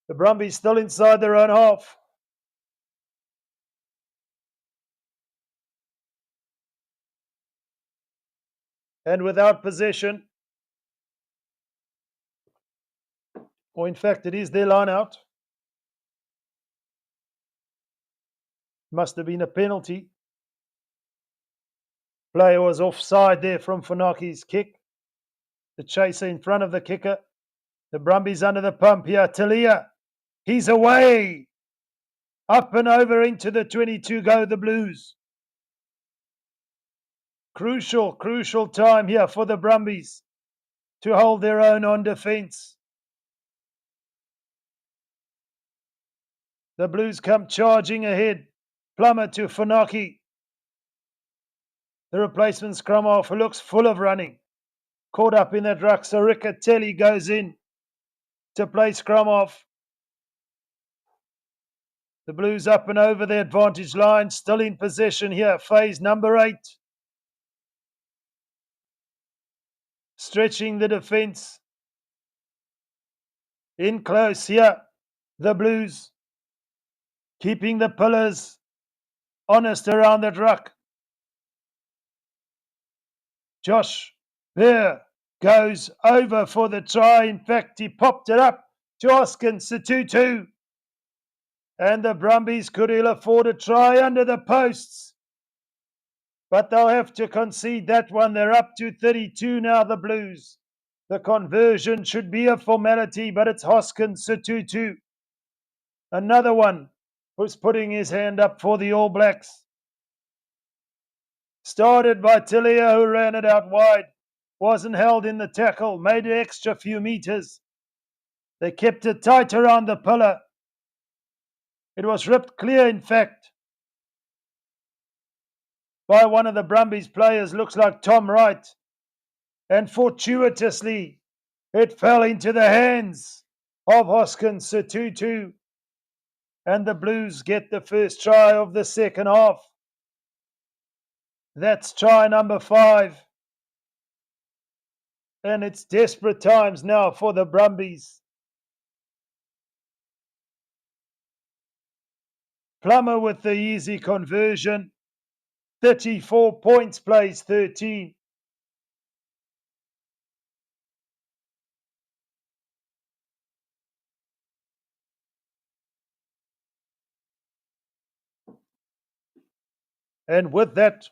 The Brumbies still inside their own half. And without possession, or in fact, it is their line out. Must have been a penalty. Player was offside there from Funaki's kick. The chaser in front of the kicker. The Brumbies under the pump here. Talia, he's away. Up and over into the 22 go the Blues. Crucial time here for the Brumbies to hold their own on defence. The Blues come charging ahead. Plummer to Funaki. The replacement scrum half who looks full of running. Caught up in that ruck, so Riccatelli goes in to play scrum half. The Blues up and over the advantage line, still in possession here. Phase number 8. Stretching the defence. In close here, the Blues. Keeping the pillars honest around that ruck. Josh Bear goes over for the try. In fact, he popped it up to Oskin Situtu. And the Brumbies could ill afford a try under the posts. But they'll have to concede that one. They're up to 32 now, the Blues. The conversion should be a formality, but it's Hoskins Situtu. Another one who's putting his hand up for the All Blacks. Started by Talia, who ran it out wide. Wasn't held in the tackle, made an extra few meters. They kept it tight around the pillar. It was ripped clear, in fact, by one of the Brumbies players, looks like Tom Wright. And fortuitously, it fell into the hands of Hoskins Situtu. And the Blues get the first try of the second half. That's try number 5. And it's desperate times now for the Brumbies. Plummer with the easy conversion. 34 points, plays 13. And with that,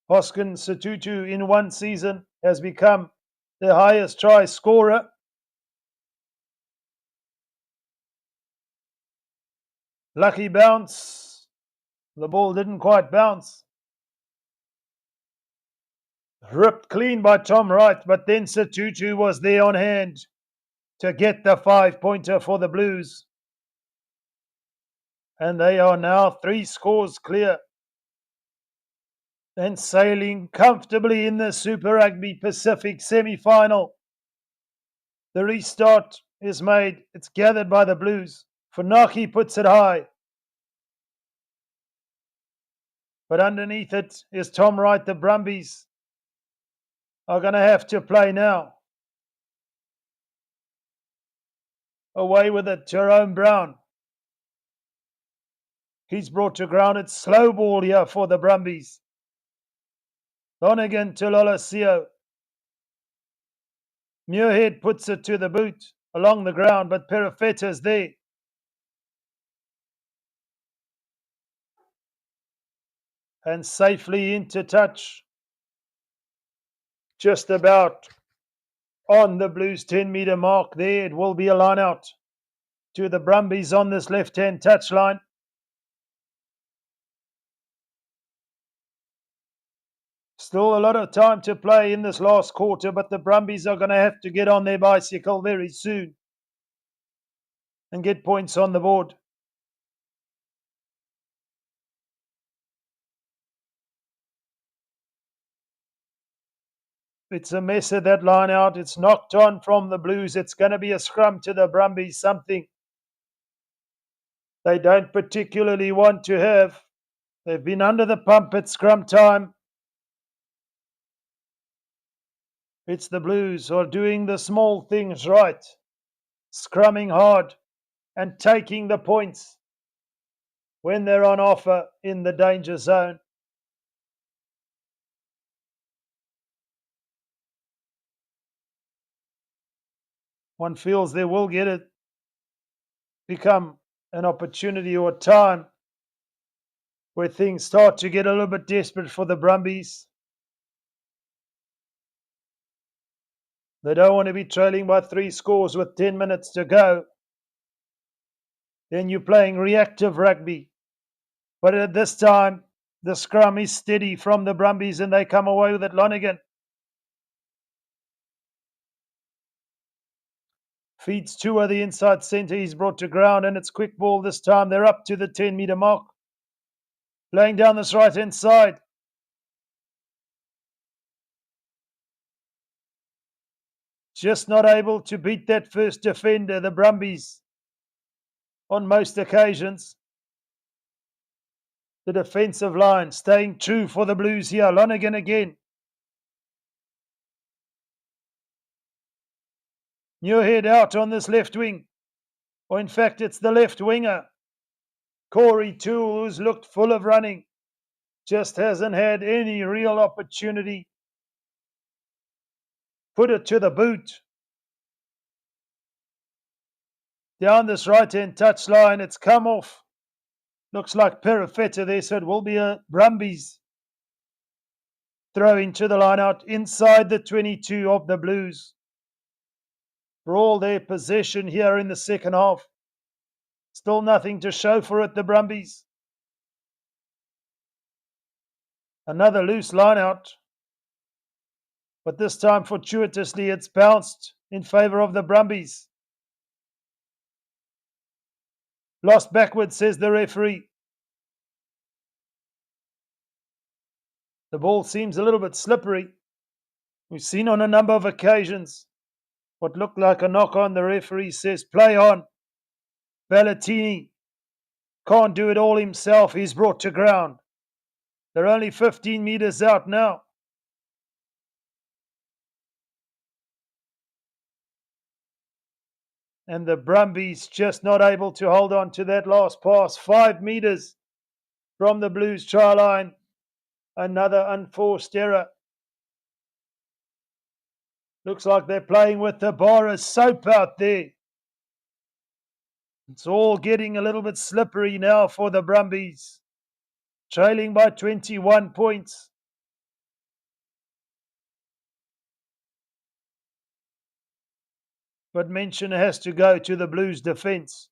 Hoskins Situtu in one season has become the highest try scorer. Lucky bounce. The ball didn't quite bounce. Ripped clean by Tom Wright, but then Situtu was there on hand to get the 5-pointer for the Blues. And they are now 3 scores clear and sailing comfortably in the Super Rugby Pacific semi-final. The restart is made. It's gathered by the Blues. Funaki puts it high. But underneath it is Tom Wright. The Brumbies are going to have to play now. Away with it, Jerome Brown. He's brought to ground. It's slow ball here for the Brumbies. Lonergan to Lolosio. Muirhead puts it to the boot along the ground, but Perifeta's there. And safely into touch. Just about on the Blues 10-meter mark there. It will be a line out to the Brumbies on this left-hand touchline. Still a lot of time to play in this last quarter, but the Brumbies are going to have to get on their bicycle very soon and get points on the board. It's a mess at that line out. It's knocked on from the Blues. It's going to be a scrum to the Brumbies, something they don't particularly want to have. They've been under the pump at scrum time. It's the Blues who are doing the small things right, scrumming hard and taking the points when they're on offer in the danger zone. One feels there will get it become an opportunity or time where things start to get a little bit desperate for the Brumbies. They don't want to be trailing by 3 scores with 10 minutes to go. Then you're playing reactive rugby. But at this time, the scrum is steady from the Brumbies and they come away with it. Lonergan feeds Tua the inside centre. He's brought to ground and it's quick ball this time. They're up to the 10-metre mark. Playing down this right-hand side. Just not able to beat that first defender, the Brumbies, on most occasions. The defensive line staying true for the Blues here. Lonergan again. Muirhead out on this left wing. Or in fact, it's the left winger. Currie too, who's looked full of running. Just hasn't had any real opportunity. Put it to the boot. Down this right-hand touchline, it's come off. Looks like Perifetta there, so it will be a Brumbies throw into the line out inside the 22 of the Blues. For all their possession here in the second half. Still nothing to show for it, the Brumbies. Another loose line out. But this time, fortuitously, it's bounced in favour of the Brumbies. Lost backwards, says the referee. The ball seems a little bit slippery. We've seen on a number of occasions what looked like a knock on. The referee says, play on. Ballatini can't do it all himself. He's brought to ground. They're only 15 metres out now. And the Brumbies just not able to hold on to that last pass. 5 metres from the Blues try line. Another unforced error. Looks like they're playing with the bar of soap out there. It's all getting a little bit slippery now for the Brumbies. Trailing by 21 points. But mention has to go to the Blues defence.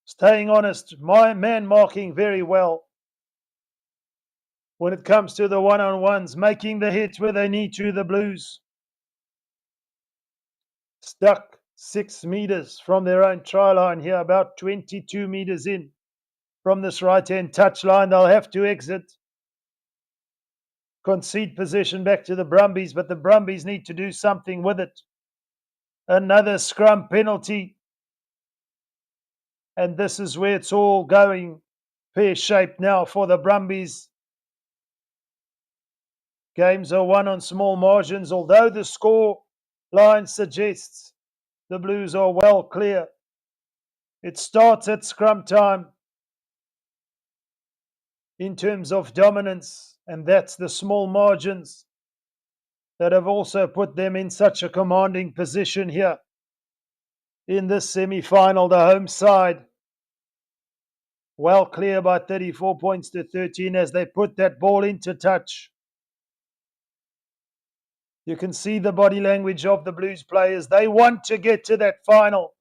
Staying honest, my man marking very well. When it comes to the one-on-ones, making the hits where they need to, the Blues. Stuck 6 metres from their own try line here, about 22 metres in. From this right-hand touch line, they'll have to exit. Concede possession back to the Brumbies, but the Brumbies need to do something with it. Another scrum penalty. And this is where it's all going pear-shaped now for the Brumbies. Games are won on small margins, although the score line suggests the Blues are well clear. It starts at scrum time in terms of dominance, and that's the small margins that have also put them in such a commanding position here in this semi-final. The home side well clear by 34 points to 13 as they put that ball into touch. You can see the body language of the Blues players. They want to get to that final.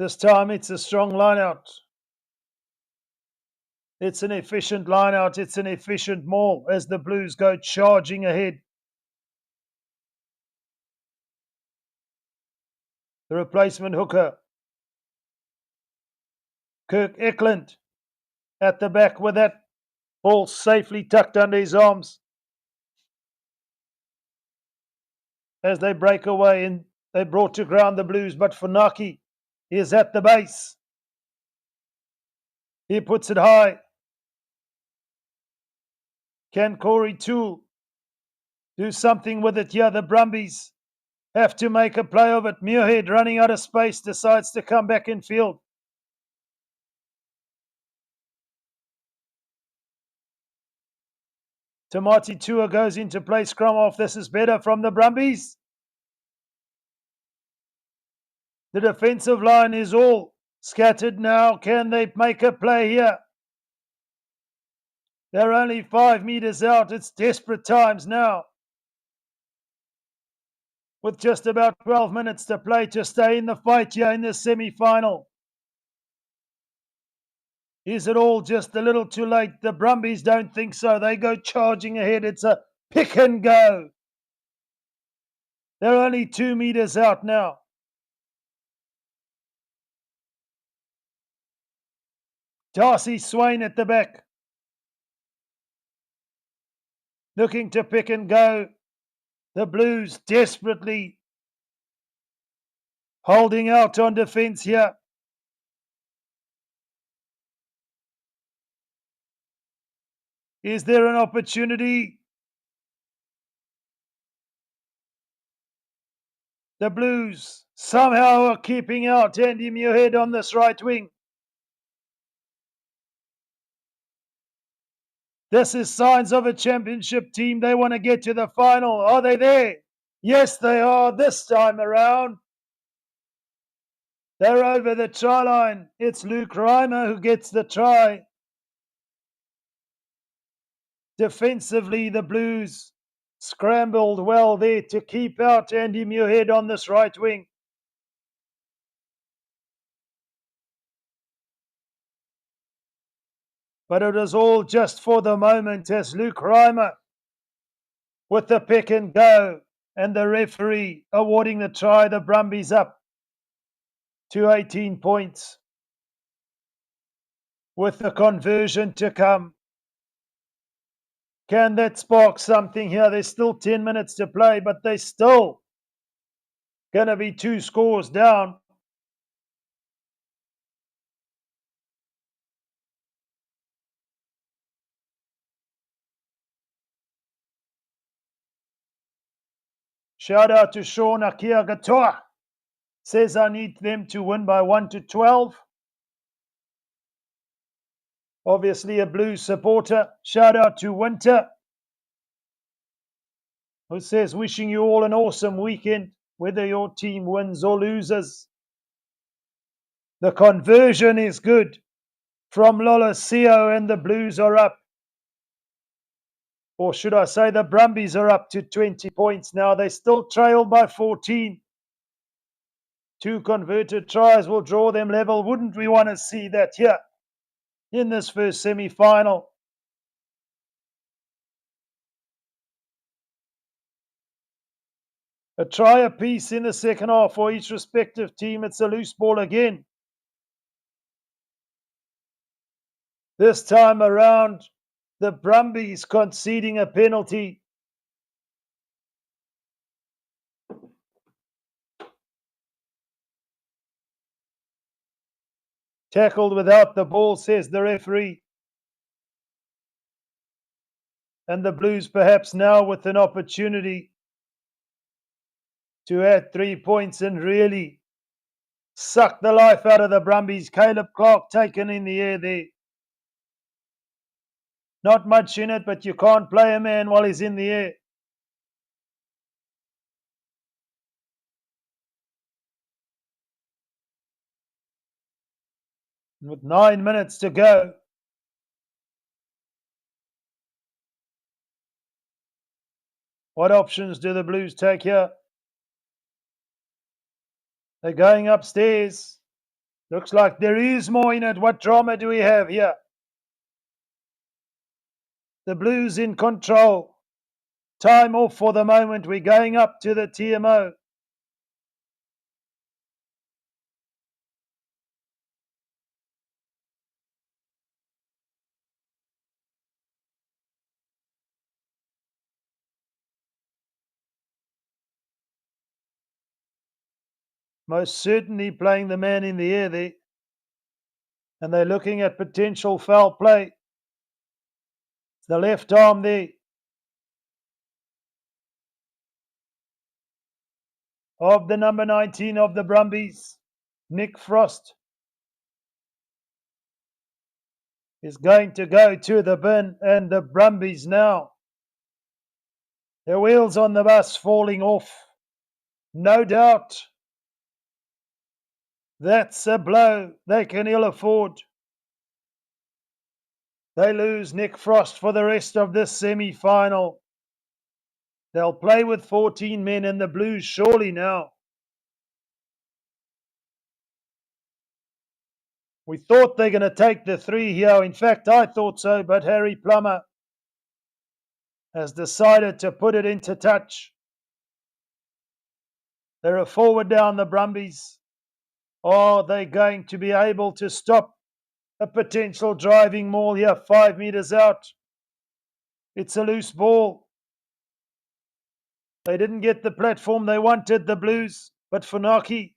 This time it's a strong line out. It's an efficient line out. It's an efficient maul as the Blues go charging ahead. The replacement hooker, Kirk Eklund, at the back with that ball safely tucked under his arms as they break away and they brought to ground the Blues. But Funaki is at the base. He puts it high. Can Currie Toole do something with it here? The Brumbies have to make a play of it. Muirhead, running out of space, decides to come back in field. Tamati Tua goes into play. Scrum off. This is better from the Brumbies. The defensive line is all scattered now. Can they make a play here? They're only 5 meters out. It's desperate times now. With just about 12 minutes to play to stay in the fight here in the semi-final. Is it all just a little too late? The Brumbies don't think so. They go charging ahead. It's a pick and go. They're only 2 meters out now. Darcy Swain at the back. Looking to pick and go. The Blues desperately holding out on defence here. Is there an opportunity? The Blues somehow are keeping out Andy Muirhead on this right wing. This is signs of a championship team. They want to get to the final. Are they there? Yes, they are this time around. They're over the try line. It's Luke Reimer who gets the try. Defensively, the Blues scrambled well there to keep out Andy Muirhead on this right wing. But it was all just for the moment as Luke Reimer with the pick and go and the referee awarding the try, the Brumbies up to 18 points with the conversion to come. Can that spark something here? There's still 10 minutes to play, but they're still going to be 2 scores down. Shout out to Sean Akia Gatoa. Says I need them to win by 1-12. Obviously a Blues supporter. Shout out to Winter, who says wishing you all an awesome weekend, whether your team wins or loses. The conversion is good from Lolosio and the Blues are up. Or should I say the Brumbies are up to 20 points now. They still trail by 14. 2 converted tries will draw them level. Wouldn't we want to see that here in this first semi-final? A try apiece in the second half for each respective team. It's a loose ball again. This time around, the Brumbies conceding a penalty. Tackled without the ball, says the referee. And the Blues perhaps now with an opportunity to add 3 points and really suck the life out of the Brumbies. Caleb Clark taken in the air there. Not much in it, but you can't play a man while he's in the air. With 9 minutes to go. What options do the Blues take here? They're going upstairs. Looks like there is more in it. What drama do we have here? The Blues in control. Time off for the moment. We're going up to the TMO. Most certainly playing the man in the air there. And they're looking at potential foul play. The left arm there of the number 19 of the Brumbies, Nick Frost, is going to go to the bin, and the Brumbies now. The wheels on the bus falling off. No doubt. That's a blow they can ill afford. They lose Nick Frost for the rest of this semi-final. They'll play with 14 men in the Blues surely now. We thought they're going to take the 3 here. In fact, I thought so, but Harry Plummer has decided to put it into touch. They're a forward down the Brumbies. Are they going to be able to stop a potential driving maul here 5 meters out? It's a loose ball. They didn't get the platform they wanted, the Blues, but Funaki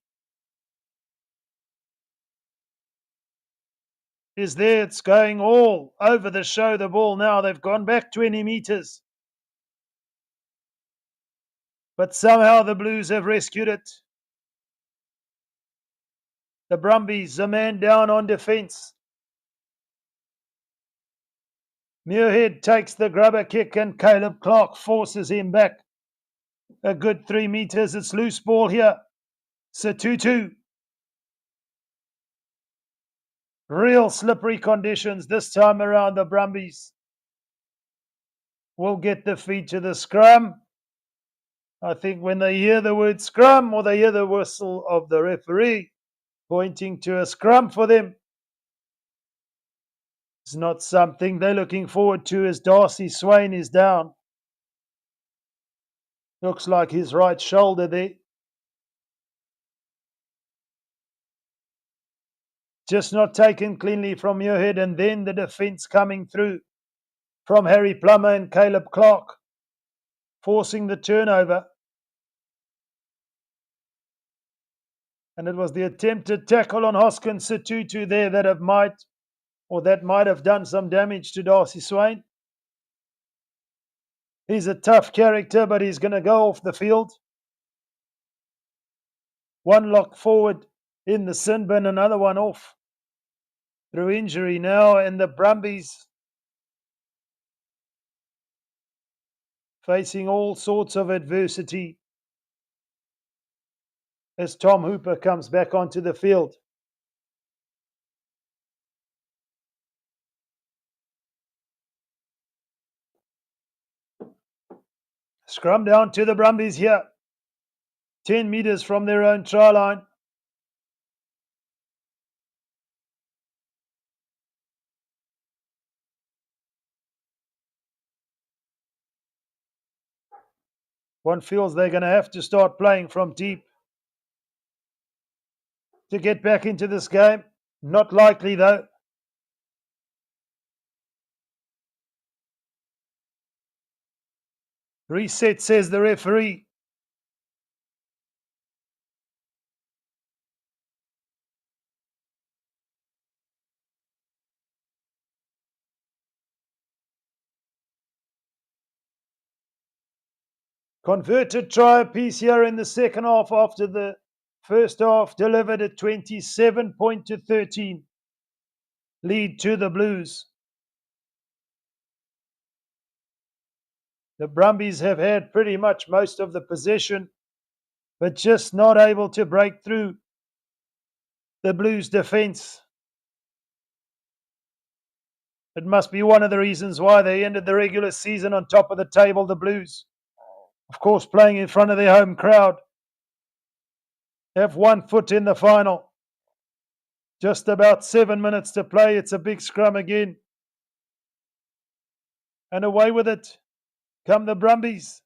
is there. It's going all over the show, the ball now. They've gone back 20 meters. But somehow the Blues have rescued it. The Brumbies, a man down on defence. Muirhead takes the grubber kick and Caleb Clark forces him back. A good 3 meters. It's loose ball here. Satutu. Real slippery conditions this time around. The Brumbies will get the feed to the scrum. I think when they hear the word scrum or they hear the whistle of the referee pointing to a scrum for them, it's not something they're looking forward to as Darcy Swain is down. Looks like his right shoulder there. Just not taken cleanly from Muirhead, and then the defence coming through from Harry Plummer and Caleb Clark, forcing the turnover. And it was the attempted tackle on Hoskins Satutu there that might have done some damage to Darcy Swain. He's a tough character, but he's going to go off the field. One lock forward in the sin bin, another one off through injury now, and the Brumbies facing all sorts of adversity as Tom Hooper comes back onto the field. Scrum down to the Brumbies here. 10 meters from their own try line. One feels they're going to have to start playing from deep to get back into this game. Not likely, though. Reset, says the referee. Converted try apiece here in the second half after the first half, delivered a 27-13 lead to the Blues. The Brumbies have had pretty much most of the possession, but just not able to break through the Blues' defence. It must be one of the reasons why they ended the regular season on top of the table, the Blues. Of course, playing in front of their home crowd. They have 1 foot in the final. Just about 7 minutes to play. It's a big scrum again. And away with it come the Brumbies.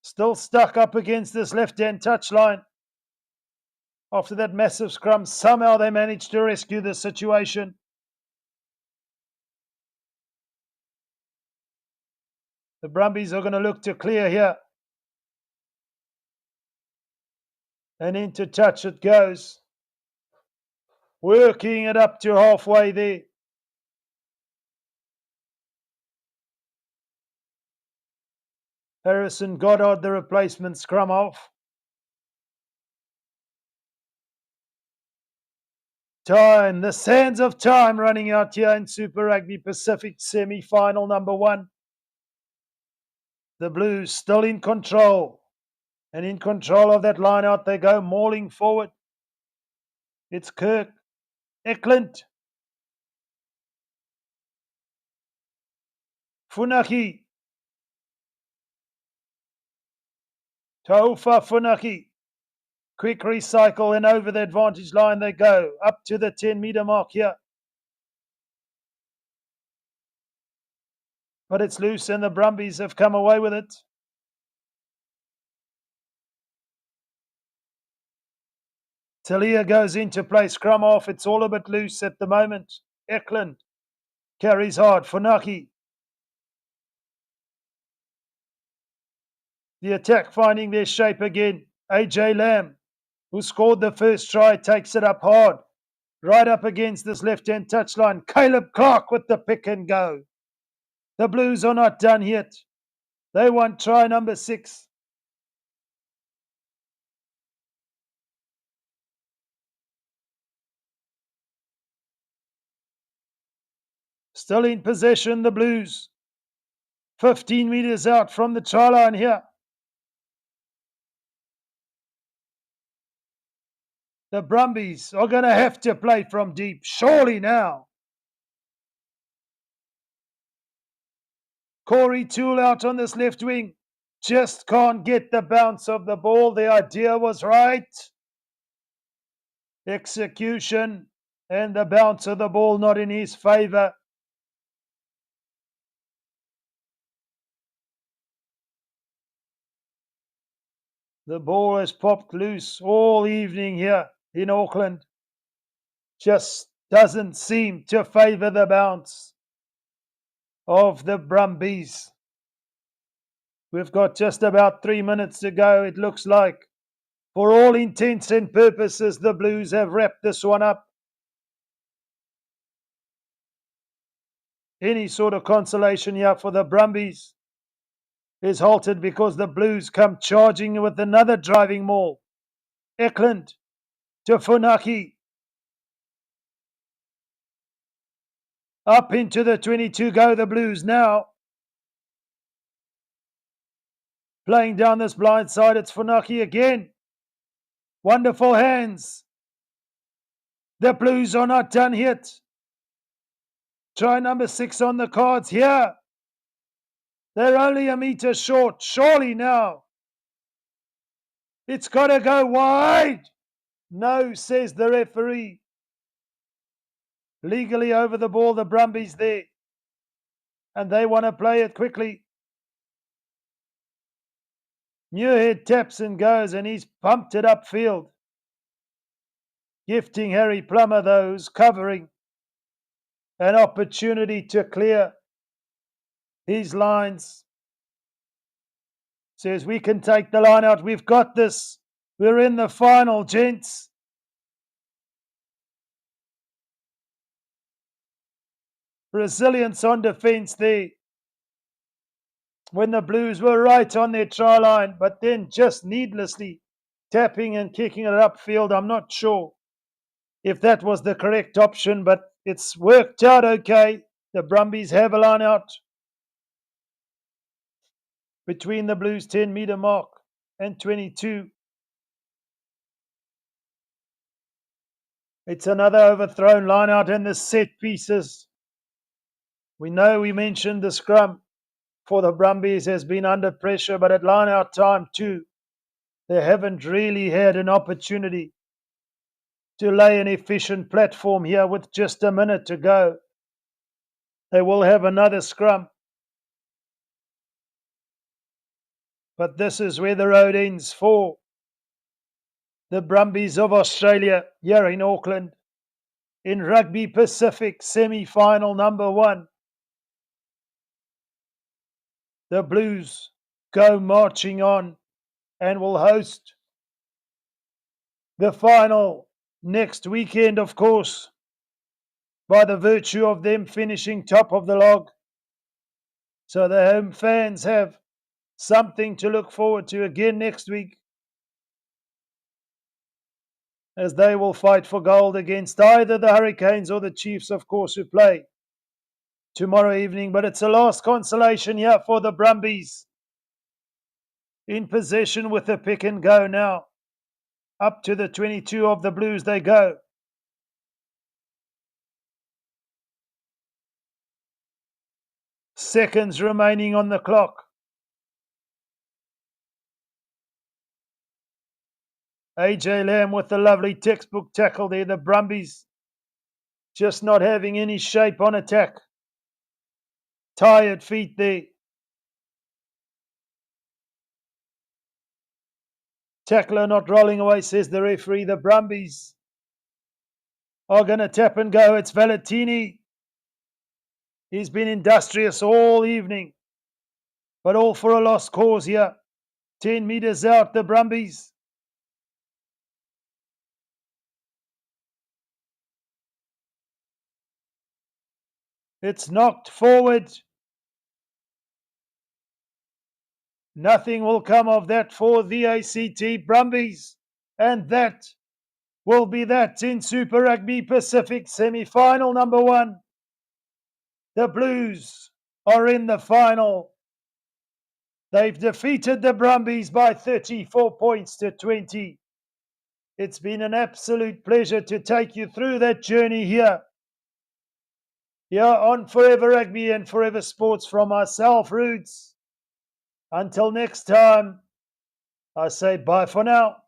Still stuck up against this left-hand touchline. After that massive scrum, somehow they managed to rescue the situation. The Brumbies are going to look to clear here. And into touch it goes. Working it up to halfway there. Harrison Goddard, the replacement scrum half. Time, the sands of time running out here in Super Rugby Pacific semi-final number 1. The Blues still in control. And in control of that line out, they go mauling forward. It's Kirk, Eklund, Funaki, Taufa Funaki. Quick recycle and over the advantage line they go. Up to the 10-meter mark here. But it's loose and the Brumbies have come away with it. Talia goes into play, scrum off. It's all a bit loose at the moment. Eklund carries hard. Funaki. The attack finding their shape again. AJ Lamb, who scored the first try, takes it up hard. Right up against this left-hand touchline. Caleb Clark with the pick and go. The Blues are not done yet. They want try number 6. Still in possession, the Blues. 15 meters out from the try line here. The Brumbies are going to have to play from deep. Surely now. Currie Toole out on this left wing. Just can't get the bounce of the ball. The idea was right. Execution and the bounce of the ball not in his favour. The ball has popped loose all evening here in Auckland. Just doesn't seem to favour the bounce of the Brumbies. We've got just about 3 minutes to go, it looks like. For all intents and purposes, the Blues have wrapped this one up. Any sort of consolation here for the Brumbies is halted because the Blues come charging with another driving maul. Eklund to Funaki. Up into the 22 go the Blues now. Playing down this blind side, it's Funaki again. Wonderful hands. The Blues are not done yet. Try number 6 on the cards here. They're only a metre short. Surely now. It's got to go wide. No, says the referee. Legally over the ball, the Brumbies there. And they want to play it quickly. Muirhead taps and goes, and he's pumped it upfield. Gifting Harry Plummer, those covering an opportunity to clear his lines. Says, we can take the line out. We've got this. We're in the final, gents. Resilience on defence there. When the Blues were right on their try line, but then just needlessly tapping and kicking it upfield. I'm not sure if that was the correct option, but it's worked out okay. The Brumbies have a line out between the Blues 10-meter mark and 22. It's another overthrown line out and the set pieces. We know we mentioned the scrum for the Brumbies has been under pressure, but at line out time too, they haven't really had an opportunity to lay an efficient platform here with just a minute to go. They will have another scrum. But this is where the road ends for the Brumbies of Australia here in Auckland in Rugby Pacific semi-final number 1. The Blues go marching on and will host the final next weekend, of course, by the virtue of them finishing top of the log. So the home fans have something to look forward to again next week, as they will fight for gold against either the Hurricanes or the Chiefs, of course, who play tomorrow evening. But it's a last consolation here for the Brumbies. In possession with the pick and go now. Up to the 22 of the Blues they go. Seconds remaining on the clock. AJ Lamb with the lovely textbook tackle there. The Brumbies just not having any shape on attack. Tired feet there. Tackler not rolling away, says the referee. The Brumbies are going to tap and go. It's Valentini. He's been industrious all evening, but all for a lost cause here. 10 metres out, the Brumbies. It's knocked forward. Nothing will come of that for the ACT Brumbies. And that will be that in Super Rugby Pacific semi-final number 1. The Blues are in the final. They've defeated the Brumbies by 34 points to 20. It's been an absolute pleasure to take you through that journey here on Forever Rugby and Forever Sports from myself, Roots. Until next time, I say bye for now.